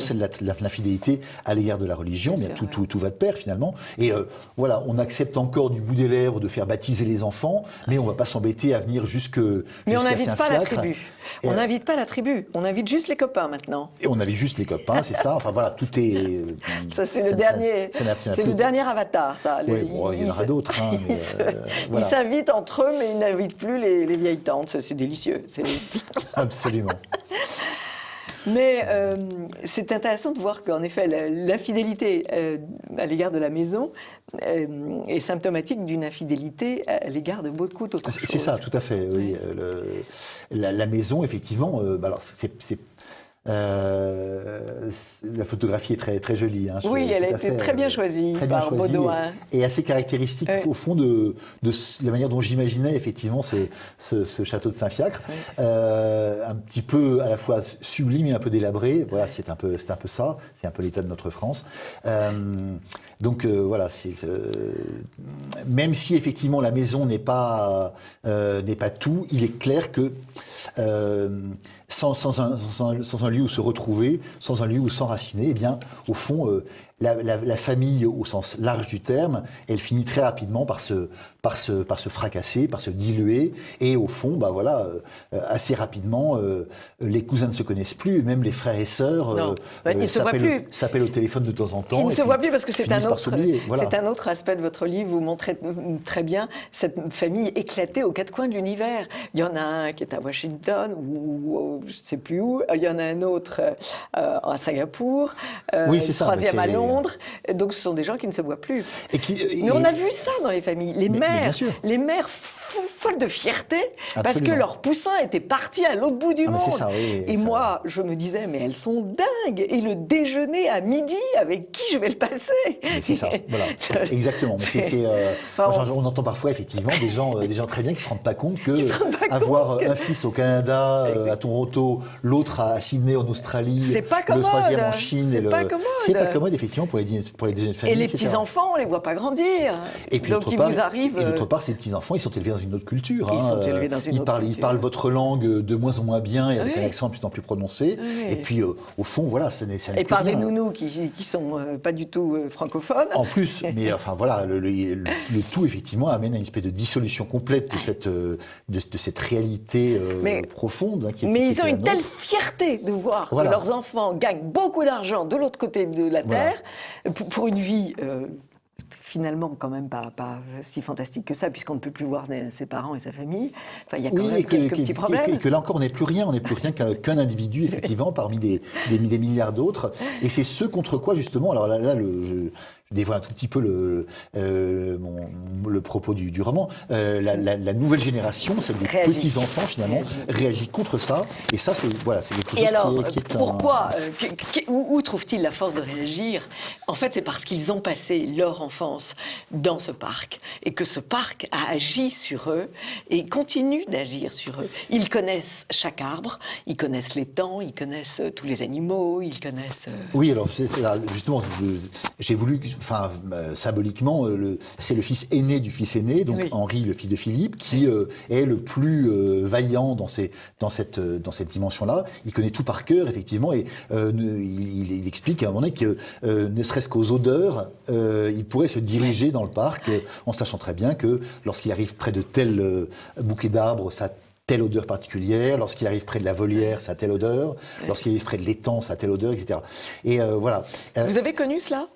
[SPEAKER 3] l'infidélité à l'égard de la religion. Mais tout va de pair finalement. Et voilà, on accepte encore du bout des lèvres de faire baptiser les enfants, mais on ne va pas s'embêter à venir
[SPEAKER 1] mais on n'invite pas la tribu. On n'invite pas la tribu. On invite juste les copains maintenant.
[SPEAKER 3] Et on invite juste les copains, c'est ça. Enfin voilà, tout est.
[SPEAKER 1] Ça c'est le dernier avatar, ça.
[SPEAKER 3] Oui, il y en aura d'autres.
[SPEAKER 1] Ils s'invitent entre eux, mais ils n'invitent plus les vieilles tantes. Ça, c'est délicieux.
[SPEAKER 3] Absolument.
[SPEAKER 1] Mais c'est intéressant de voir qu'en effet, l'infidélité à l'égard de la maison est symptomatique d'une infidélité à l'égard de beaucoup d'autres choses.
[SPEAKER 3] C'est ça, tout à fait. Oui. La maison, effectivement, alors la photographie est très, très jolie.
[SPEAKER 1] Oui, elle a été très bien choisie par Baudouin.
[SPEAKER 3] Et assez caractéristique, au fond, de la manière dont j'imaginais effectivement ce château de Saint-Fiacre. Un petit peu à la fois sublime et un peu délabré. Voilà, c'est un peu ça. C'est un peu l'état de notre France. Donc voilà, même si effectivement la maison n'est pas tout, il est clair que sans un lieu où se retrouver, sans un lieu où s'enraciner, eh bien, au fond, la famille au sens large du terme, elle finit très rapidement par se fracasser, par se diluer, et au fond, assez rapidement, les cousins ne se connaissent plus, même les frères et sœurs s'appellent au téléphone de temps en temps.
[SPEAKER 1] Ils ne se voient plus parce que c'est un autre aspect de votre livre. Vous montrez très bien cette famille éclatée aux quatre coins de l'univers. Il y en a un qui est à Washington, ou je ne sais plus où. Il y en a un autre à Singapour. Troisième à Londres. Donc ce sont des gens qui ne se voient plus. Mais on a vu ça dans les familles. Les mères folles de fierté parce que leur poussin était parti à l'autre bout du monde. Et moi, je me disais, mais elles sont dingues. Et le déjeuner à midi, avec qui je vais le passer?
[SPEAKER 3] C'est ça, voilà. Exactement. On entend parfois effectivement des gens très bien qui se rendent pas compte que avoir un fils au Canada, à Toronto, l'autre à Sydney en Australie, le troisième en Chine, c'est pas commode effectivement pour les déjeuners de famille.
[SPEAKER 1] Et les petits enfants, on les voit pas grandir.
[SPEAKER 3] Et puis d'autre part, ces petits enfants, ils sont élevés dans une autre culture.
[SPEAKER 1] Ils sont élevés dans une autre culture.
[SPEAKER 3] Ils parlent votre langue de moins en moins bien et avec un accent de plus en plus prononcé. Et puis au fond, voilà, ça n'est
[SPEAKER 1] et par les nounous qui sont pas du tout francophones.
[SPEAKER 3] En plus, mais enfin voilà, le tout effectivement amène à une espèce de dissolution complète de cette réalité profonde.
[SPEAKER 1] Mais ils ont une telle fierté de voir que leurs enfants gagnent beaucoup d'argent de l'autre côté de la Terre pour une vie finalement quand même pas si fantastique que ça, puisqu'on ne peut plus voir ses parents et sa famille. Enfin, il y a quand même quelques petits problèmes.
[SPEAKER 3] Et que là encore, on n'est plus rien qu'un individu, effectivement, parmi des milliards d'autres. Et c'est ce contre quoi, justement, alors là je dévoile un tout petit peu le propos du roman. La nouvelle génération, celle des petits-enfants, finalement, réagit contre ça. Et ça, c'est quelque chose qui est
[SPEAKER 1] pourquoi où trouvent-ils la force de réagir? En fait, c'est parce qu'ils ont passé leur enfance dans ce parc. Et que ce parc a agi sur eux et continue d'agir sur eux. Ils connaissent chaque arbre, ils connaissent les temps, ils connaissent tous les animaux, ils connaissent...
[SPEAKER 3] Oui, alors, justement, j'ai voulu... Enfin, symboliquement, c'est le fils aîné du fils aîné, donc Henri, le fils de Philippe, qui est le plus vaillant dans cette dimension-là. Il connaît tout par cœur, effectivement, et il explique à un moment donné que, ne serait-ce qu'aux odeurs, il pourrait se diriger dans le parc, en sachant très bien que lorsqu'il arrive près de tel bouquet d'arbres, ça telle odeur particulière, lorsqu'il arrive près de la volière, ça a telle odeur, lorsqu'il arrive près de l'étang, ça a telle odeur, etc. Et voilà.
[SPEAKER 1] Vous avez connu cela ?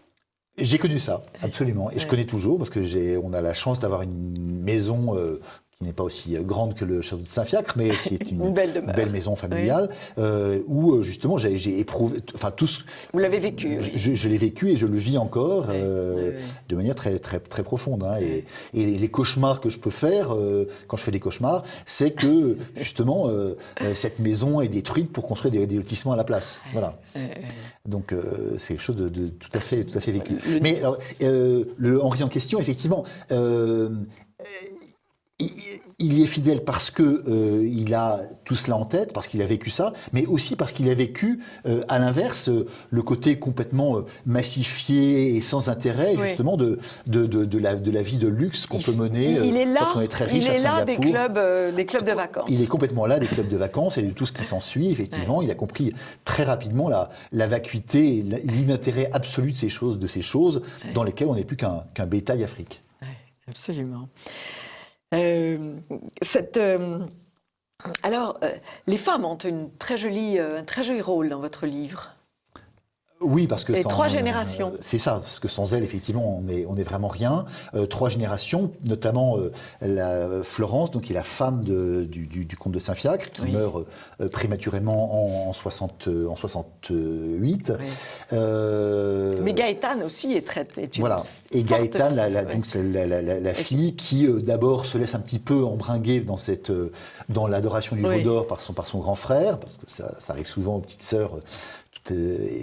[SPEAKER 3] J'ai connu ça, absolument. Et je connais toujours, parce que on a la chance d'avoir une maison qui n'est pas aussi grande que le château de Saint-Fiacre, mais qui est une belle maison familiale, où justement j'ai éprouvé, enfin tous.
[SPEAKER 1] Vous l'avez vécu.
[SPEAKER 3] Je l'ai vécu et je le vis encore de manière très très très profonde. Hein, et les cauchemars que je peux faire quand je fais des cauchemars, c'est que justement cette maison est détruite pour construire des lotissements à la place. Voilà. Donc c'est quelque chose de tout à fait vécu. Mais alors, le Henri en question, effectivement. Il y est fidèle parce que il a tout cela en tête, parce qu'il a vécu ça, mais aussi parce qu'il a vécu, à l'inverse, le côté complètement massifié et sans intérêt, justement, de la vie de luxe qu'on peut mener quand on est très riche à Singapour.
[SPEAKER 1] Il est là des clubs de vacances.
[SPEAKER 3] Il est complètement là des clubs de vacances et de tout ce qui s'ensuit, effectivement. Il a compris très rapidement la vacuité et l'inintérêt absolu de ces choses dans lesquelles on n'est plus qu'un bétail Afrique.
[SPEAKER 1] Oui, absolument. Les femmes ont un très joli rôle dans votre livre.
[SPEAKER 3] Oui, parce que...
[SPEAKER 1] Et 3 générations.
[SPEAKER 3] C'est ça, parce que sans elle, effectivement, on est vraiment rien. 3 générations, notamment Florence, donc, qui est la femme du comte de Saint-Fiacre, qui meurt prématurément en 68.
[SPEAKER 1] Oui. Mais Gaëtane aussi est une
[SPEAKER 3] voilà. Et Gaëtane, donc c'est la fille qui, d'abord, se laisse un petit peu embringuer dans l'adoration du veau d'or par son grand frère, parce que ça arrive souvent aux petites sœurs,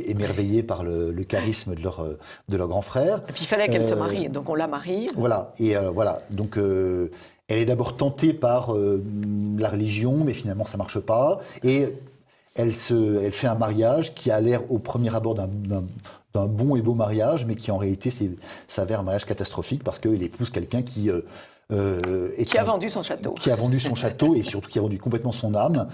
[SPEAKER 3] émerveillée par le charisme de leur grand frère.
[SPEAKER 1] Et puis il fallait qu'elle se marie, donc on la marie.
[SPEAKER 3] Voilà, et voilà, donc elle est d'abord tentée par la religion, mais finalement ça marche pas, et elle fait un mariage qui a l'air au premier abord d'un bon et beau mariage, mais qui en réalité s'avère un mariage catastrophique, parce qu'il épouse quelqu'un qui
[SPEAKER 1] qui a vendu son château.
[SPEAKER 3] Qui a vendu son château et surtout qui a vendu complètement son âme.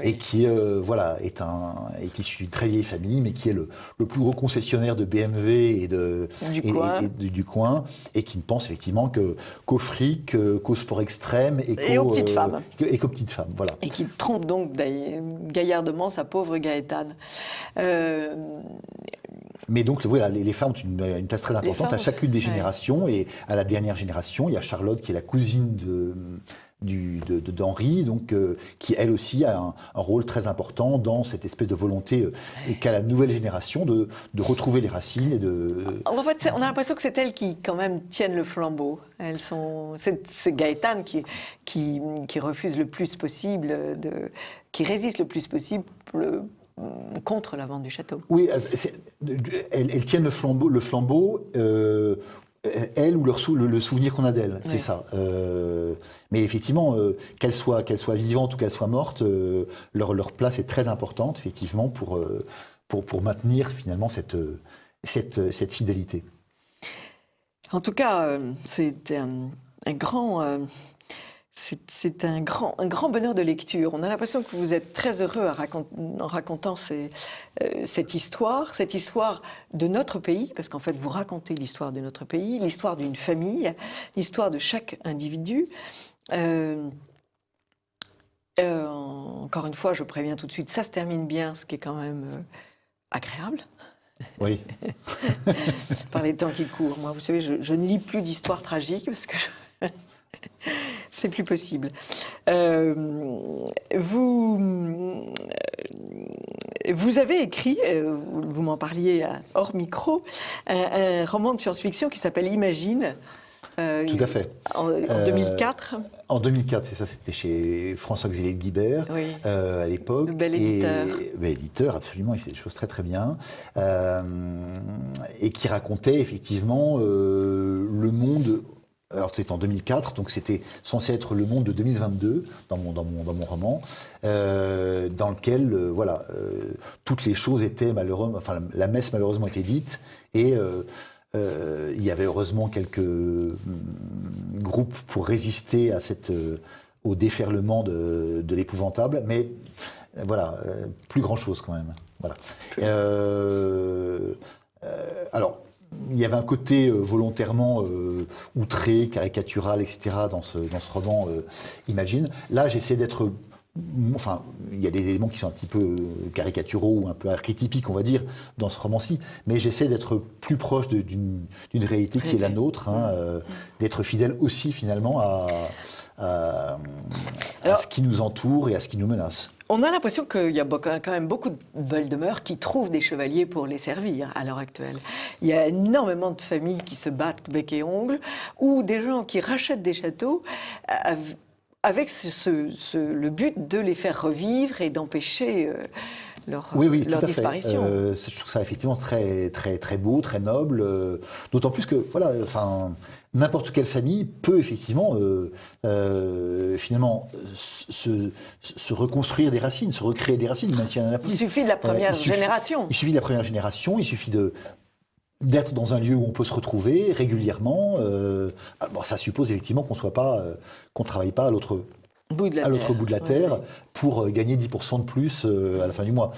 [SPEAKER 3] Et qui est issu d'une très vieille famille, mais qui est le plus gros concessionnaire de BMW du coin, et qui ne pense effectivement qu'au fric, qu'au sport extrême et
[SPEAKER 1] aux petites femmes.
[SPEAKER 3] Et qu'aux petites femmes, voilà.
[SPEAKER 1] Et qui trompe donc gaillardement sa pauvre Gaëtane.
[SPEAKER 3] Mais donc, voilà, les femmes ont une place très importante à chacune des générations. Et à la dernière génération, il y a Charlotte, qui est la cousine d'Henri, donc, qui elle aussi a un rôle très important dans cette espèce de volonté qu'a la nouvelle génération de retrouver les racines.
[SPEAKER 1] En fait, on a l'impression que c'est elles qui, quand même, tiennent le flambeau. C'est Gaëtane qui refuse le plus possible, qui résiste le plus possible contre la vente du château.
[SPEAKER 3] Oui, elles tiennent le flambeau, elles ou le souvenir qu'on a d'elles, c'est ça. Mais effectivement, qu'elles soient vivantes ou qu'elles soient mortes, leur place est très importante, effectivement, pour maintenir finalement cette fidélité.
[SPEAKER 1] En tout cas, c'est un grand... C'est un grand bonheur de lecture. On a l'impression que vous êtes très heureux en racontant cette histoire de notre pays, parce qu'en fait, vous racontez l'histoire de notre pays, l'histoire d'une famille, l'histoire de chaque individu. Encore une fois, je préviens tout de suite, ça se termine bien, ce qui est quand même agréable.
[SPEAKER 3] Oui.
[SPEAKER 1] Par les temps qui courent. Moi, vous savez, je ne lis plus d'histoires tragiques, parce que c'est plus possible. Vous avez écrit, vous m'en parliez hors micro, un roman de science-fiction qui s'appelle Imagine.
[SPEAKER 3] Tout à fait.
[SPEAKER 1] En 2004.
[SPEAKER 3] En 2004, c'est ça, c'était chez François-Xavier de Guibert,
[SPEAKER 1] oui.
[SPEAKER 3] À l'époque.
[SPEAKER 1] Le bel éditeur.
[SPEAKER 3] Bel éditeur, absolument, il fait des choses très très bien. Et qui racontait effectivement le monde. Alors c'était en 2004, donc c'était censé être le monde de 2022 dans mon roman, dans lequel toutes les choses étaient malheureusement, enfin la messe malheureusement était dite, et il y avait heureusement quelques groupes pour résister à au déferlement de l'épouvantable, mais voilà, plus grand chose quand même. Voilà. Alors. Il y avait un côté volontairement outré, caricatural, etc. dans ce roman Imagine. Là, j'essaie d'être... Enfin, il y a des éléments qui sont un petit peu caricaturaux ou un peu archétypiques, on va dire, dans ce roman-ci, mais j'essaie d'être plus proche d'une réalité qui est la nôtre, d'être fidèle aussi, finalement, à ce qui nous entoure et à ce qui nous menace.
[SPEAKER 1] On a l'impression qu'il y a quand même beaucoup de belles demeures qui trouvent des chevaliers pour les servir à l'heure actuelle. Il y a énormément de familles qui se battent bec et ongles, ou des gens qui rachètent des châteaux avec le but de les faire revivre et d'empêcher leur disparition.
[SPEAKER 3] Je trouve ça effectivement très, très, très beau, très noble, d'autant plus que, voilà, enfin... N'importe quelle famille peut effectivement, finalement, se reconstruire des racines, se recréer des racines, même s'il y en a plus.
[SPEAKER 1] Il suffit de la première génération.
[SPEAKER 3] Il suffit de la première génération, il suffit d'être dans un lieu où on peut se retrouver régulièrement. Bon, ça suppose effectivement qu'on travaille pas à l'autre bout de la terre pour gagner 10% de plus à la fin du mois.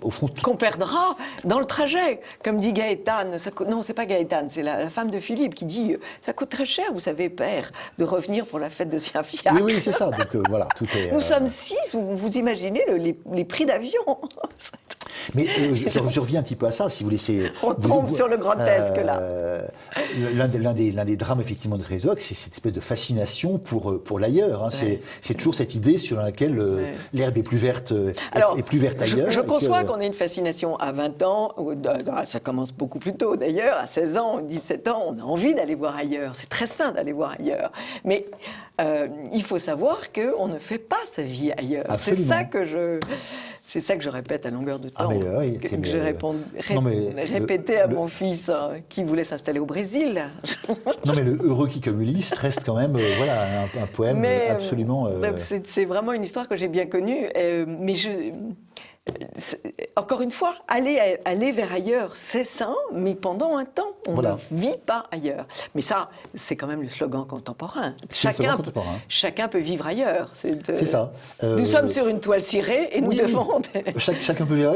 [SPEAKER 3] Au fond,
[SPEAKER 1] qu'on perdra dans le trajet. Comme dit Gaëtane, non, c'est pas Gaëtane, c'est la femme de Philippe qui dit ça coûte très cher, vous savez, père, de revenir pour la fête de Saint-Fiacre.
[SPEAKER 3] Oui, c'est ça. Donc voilà, tout est.
[SPEAKER 1] Nous sommes 6, vous imaginez les prix d'avion.
[SPEAKER 3] Mais je reviens un petit peu à ça, si vous laissez.
[SPEAKER 1] On tombe sur le grotesque là.
[SPEAKER 3] L'un des drames effectivement de Trézoc, c'est cette espèce de fascination pour l'ailleurs. Hein. C'est toujours cette idée sur laquelle l'herbe est plus verte, est plus verte ailleurs.
[SPEAKER 1] Je conçois qu'on ait une fascination à 20 ans, ça commence beaucoup plus tôt d'ailleurs, à 16 ans, 17 ans, on a envie d'aller voir ailleurs. C'est très sain d'aller voir ailleurs. Mais il faut savoir qu'on ne fait pas sa vie ailleurs.
[SPEAKER 3] Absolument.
[SPEAKER 1] C'est ça que je répète à longueur de temps, que j'ai répété à mon fils qui voulait s'installer au Brésil.
[SPEAKER 3] Non mais le heureux qui comme Ulysse reste quand même un poème absolument...
[SPEAKER 1] C'est vraiment une histoire que j'ai bien connue, mais encore une fois, aller vers ailleurs, c'est sain, mais pendant un temps, on
[SPEAKER 3] Voilà.
[SPEAKER 1] ne vit pas ailleurs. Mais ça, c'est quand même le slogan contemporain.
[SPEAKER 3] C'est le slogan contemporain.
[SPEAKER 1] Chacun peut vivre ailleurs.
[SPEAKER 3] C'est ça.
[SPEAKER 1] Nous sommes sur une toile cirée et nous
[SPEAKER 3] Oui,
[SPEAKER 1] devons...
[SPEAKER 3] chacun peut vivre,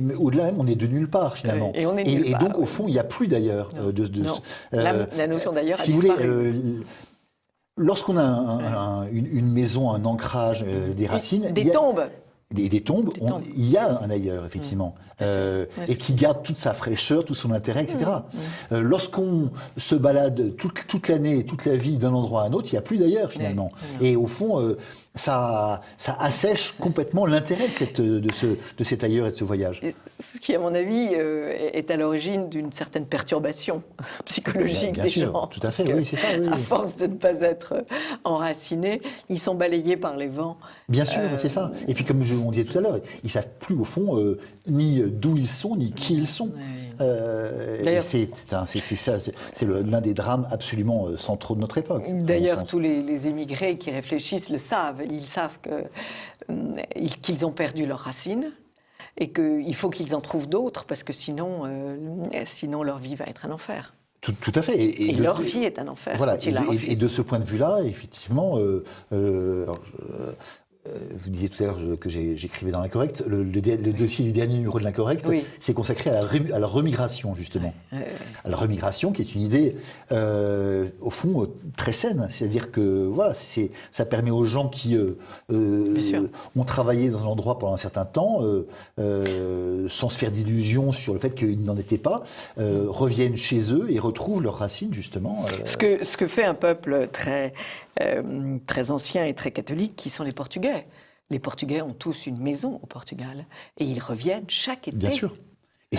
[SPEAKER 3] mais au-delà même, on est de nulle part finalement.
[SPEAKER 1] Et on est de nulle part,
[SPEAKER 3] donc, au
[SPEAKER 1] oui.
[SPEAKER 3] fond, il n'y a plus d'ailleurs.
[SPEAKER 1] Non. La notion d'ailleurs
[SPEAKER 3] si
[SPEAKER 1] a
[SPEAKER 3] vous
[SPEAKER 1] disparu.
[SPEAKER 3] voulez, lorsqu'on a une maison, un ancrage, des racines...
[SPEAKER 1] Des
[SPEAKER 3] il y a-
[SPEAKER 1] tombes.
[SPEAKER 3] Des tombes,
[SPEAKER 1] tombes.
[SPEAKER 3] il y a un ailleurs, effectivement, et qui garde toute sa fraîcheur, tout son intérêt, etc. Lorsqu'on se balade toute l'année, toute la vie d'un endroit à un autre, il n'y a plus d'ailleurs, finalement. Et au fond, ça assèche complètement l'intérêt de cet ailleurs et de ce voyage.
[SPEAKER 1] Et ce qui, à mon avis, est à l'origine d'une certaine perturbation psychologique
[SPEAKER 3] Bien
[SPEAKER 1] des
[SPEAKER 3] sûr,
[SPEAKER 1] gens.
[SPEAKER 3] tout à fait,
[SPEAKER 1] Parce que,
[SPEAKER 3] oui, c'est ça, oui,
[SPEAKER 1] À
[SPEAKER 3] oui.
[SPEAKER 1] force de ne pas être enracinés, ils sont balayés par les vents.
[SPEAKER 3] Bien sûr, c'est ça. Et puis, comme on disait tout à l'heure, ils savent plus, au fond, ni d'où ils sont, ni qui ils sont.
[SPEAKER 1] D'ailleurs-
[SPEAKER 3] C'est l'un des drames absolument centraux de notre époque.
[SPEAKER 1] D'ailleurs,
[SPEAKER 3] à mon sens.
[SPEAKER 1] tous les émigrés qui réfléchissent le savent. Ils savent qu'ils ont perdu leurs racines et qu'il faut qu'ils en trouvent d'autres parce que sinon leur vie va être un enfer.
[SPEAKER 3] Tout à fait.
[SPEAKER 1] Et leur vie est un enfer
[SPEAKER 3] Voilà.
[SPEAKER 1] quand ils la refusent.
[SPEAKER 3] Et de ce point de vue-là, effectivement, vous disiez tout à l'heure que j'écrivais dans l'Incorrect. Le dossier du dernier numéro de l'Incorrect,
[SPEAKER 1] Oui.
[SPEAKER 3] c'est consacré à la remigration, justement. À la remigration, qui est une idée, au fond, très saine. C'est-à-dire que, voilà, ça permet aux gens qui ont travaillé dans un endroit pendant un certain temps, sans se faire d'illusions sur le fait qu'ils n'en étaient pas, reviennent chez eux et retrouvent leurs racines, justement.
[SPEAKER 1] Ce que fait un peuple très ancien et très catholique, qui sont les Portugais. Les Portugais ont tous une maison au Portugal et ils reviennent chaque été.
[SPEAKER 3] Bien sûr. Et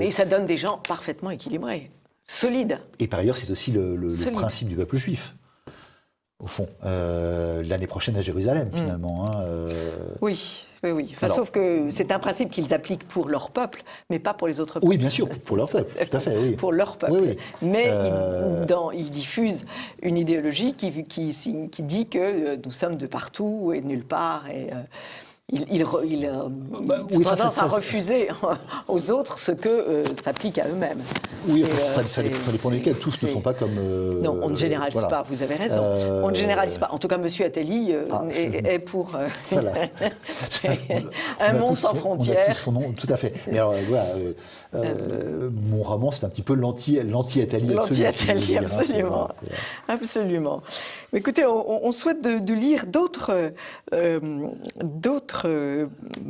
[SPEAKER 1] Et ça donne des gens parfaitement équilibrés, solides.
[SPEAKER 3] et par ailleurs, c'est aussi le
[SPEAKER 1] Solide.
[SPEAKER 3] principe du peuple juif, au fond. L'année prochaine à Jérusalem, finalement. Hein,
[SPEAKER 1] Oui. Enfin,
[SPEAKER 3] Alors-
[SPEAKER 1] sauf que c'est un principe qu'ils appliquent pour leur peuple, mais pas pour les autres peuples.
[SPEAKER 3] Oui, bien sûr, pour leur peuple, tout à fait, oui.
[SPEAKER 1] Pour leur peuple.
[SPEAKER 3] Oui, oui.
[SPEAKER 1] Mais ils diffusent une idéologie qui dit que nous sommes de partout et de nulle part. Et ils ont
[SPEAKER 3] oui,
[SPEAKER 1] tendance
[SPEAKER 3] ça-
[SPEAKER 1] à refuser aux autres ce que s'applique à eux-mêmes.
[SPEAKER 3] Oui,
[SPEAKER 1] C'est,
[SPEAKER 3] enfin, ça dépend desquels. Tous ne
[SPEAKER 1] c'est-
[SPEAKER 3] sont pas comme...
[SPEAKER 1] Non, on ne généralise
[SPEAKER 3] voilà.
[SPEAKER 1] pas, vous avez raison. On ne généralise pas. En tout cas, M. Attali est pour
[SPEAKER 3] Voilà.
[SPEAKER 1] un
[SPEAKER 3] On a
[SPEAKER 1] monde
[SPEAKER 3] tous
[SPEAKER 1] sans
[SPEAKER 3] On a
[SPEAKER 1] frontières.
[SPEAKER 3] tous son nom, tout à fait. Mais alors, voilà, mon roman, c'est un petit peu l'anti-Attali.
[SPEAKER 1] L'anti-Attali, absolument. Absolument. Écoutez, on souhaite de lire d'autres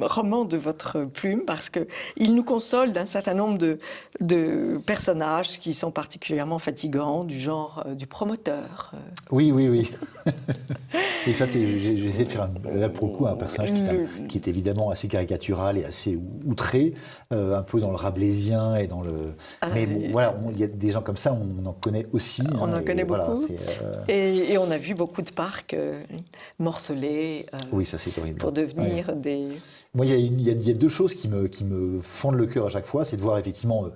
[SPEAKER 1] romans de votre plume parce qu'ils nous consolent d'un certain nombre de personnages qui sont particulièrement fatigants, du genre du promoteur.
[SPEAKER 3] Oui. Et ça, j'ai essayé de faire, là pour le coup, un personnage qui est évidemment assez caricatural et assez outré, un peu dans le rabelaisien et dans le... Mais bon, voilà, il y a des gens comme ça, on en connaît aussi.
[SPEAKER 1] On en connaît
[SPEAKER 3] voilà,
[SPEAKER 1] beaucoup. Et on a vu beaucoup de parcs morcelés
[SPEAKER 3] oui, ça c'est horrible.
[SPEAKER 1] pour devenir des...
[SPEAKER 3] Moi, il y a deux choses qui me fendent le cœur à chaque fois, c'est de voir effectivement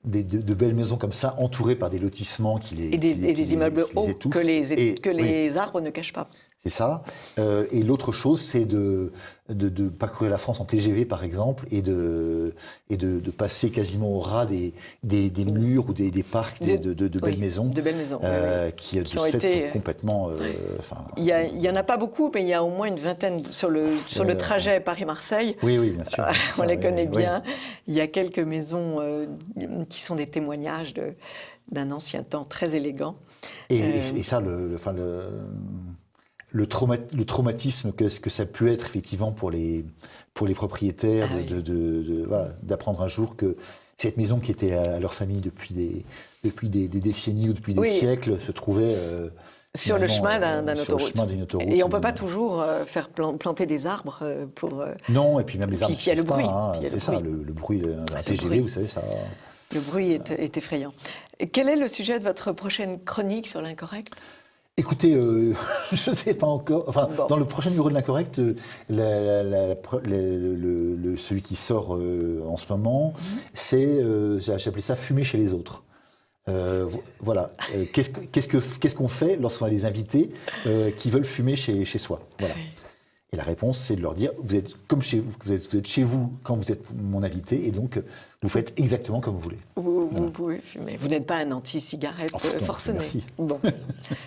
[SPEAKER 3] de belles maisons comme ça, entourées par des lotissements
[SPEAKER 1] Et des immeubles hauts que les
[SPEAKER 3] oui.
[SPEAKER 1] arbres ne cachent pas.
[SPEAKER 3] C'est ça. Et l'autre chose, c'est de parcourir la France en TGV, par exemple, et de passer quasiment au ras des murs ou des parcs de belles maisons.
[SPEAKER 1] De belles maisons.
[SPEAKER 3] Qui de
[SPEAKER 1] ont
[SPEAKER 3] ce fait
[SPEAKER 1] été,
[SPEAKER 3] sont complètement...
[SPEAKER 1] il y en a pas beaucoup, mais il y a au moins une vingtaine sur le trajet Paris-Marseille.
[SPEAKER 3] Oui, bien sûr.
[SPEAKER 1] On les connaît
[SPEAKER 3] oui.
[SPEAKER 1] bien. Il y a quelques maisons qui sont des témoignages d'un ancien temps très élégant.
[SPEAKER 3] Et ça, le traumatisme que ça peut être effectivement pour les propriétaires voilà, d'apprendre un jour que cette maison qui était à leur famille depuis des décennies ou depuis des siècles se trouvait
[SPEAKER 1] sur le chemin d'une
[SPEAKER 3] autoroute.
[SPEAKER 1] Et on peut pas toujours faire planter des arbres pour...
[SPEAKER 3] Non, et puis même les arbres,
[SPEAKER 1] puis il y a le bruit.
[SPEAKER 3] c'est ça, le bruit, un TGV, vous savez, ça...
[SPEAKER 1] Le bruit est effrayant. Et quel est le sujet de votre prochaine chronique sur l'incorrect ?
[SPEAKER 3] Écoutez, je ne sais pas encore. Enfin,
[SPEAKER 1] bon.
[SPEAKER 3] Dans le prochain numéro de l'Incorrect, celui qui sort en ce moment, c'est, j'ai appelé ça fumer chez les autres. Voilà. Qu'est-ce qu'on fait lorsqu'on a des invités qui veulent fumer chez soi ? Voilà. Et la réponse, c'est de leur dire, vous êtes comme chez vous, vous êtes chez vous quand vous êtes mon invité, et donc vous faites exactement comme vous voulez.
[SPEAKER 1] Vous pouvez fumer. Vous n'êtes pas un anti-cigarette
[SPEAKER 3] non,
[SPEAKER 1] forcené.
[SPEAKER 3] merci.
[SPEAKER 1] Bon.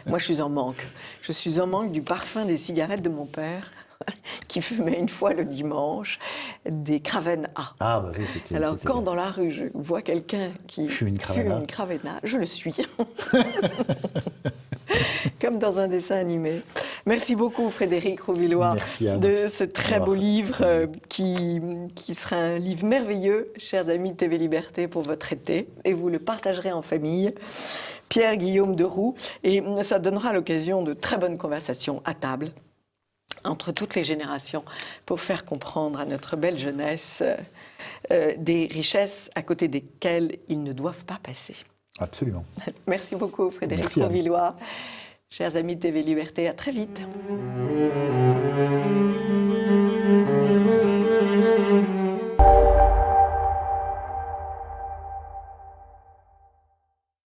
[SPEAKER 1] Moi, je suis en manque. Je suis en manque du parfum des cigarettes de mon père, qui fumait une fois le dimanche des Craven A.
[SPEAKER 3] Ah, bah oui, c'était.
[SPEAKER 1] Alors,
[SPEAKER 3] c'était
[SPEAKER 1] quand
[SPEAKER 3] bien.
[SPEAKER 1] dans la rue, je vois quelqu'un qui
[SPEAKER 3] Fume une Craven A.
[SPEAKER 1] Craven A, je le suis. Comme dans un dessin animé. Merci beaucoup, Frédéric Rouvillois,
[SPEAKER 3] Merci, Anne.
[SPEAKER 1] de ce très beau
[SPEAKER 3] Au revoir.
[SPEAKER 1] livre qui sera un livre merveilleux, chers amis de TV Liberté, pour votre été. Et vous le partagerez en famille. Pierre-Guillaume Deroux. Et ça donnera l'occasion de très bonnes conversations à table entre toutes les générations pour faire comprendre à notre belle jeunesse des richesses à côté desquelles ils ne doivent pas passer.
[SPEAKER 3] Absolument.
[SPEAKER 1] Merci beaucoup, Frédéric
[SPEAKER 3] Merci, Anne.
[SPEAKER 1] Rouvillois. Chers amis de TV Liberté, à très vite.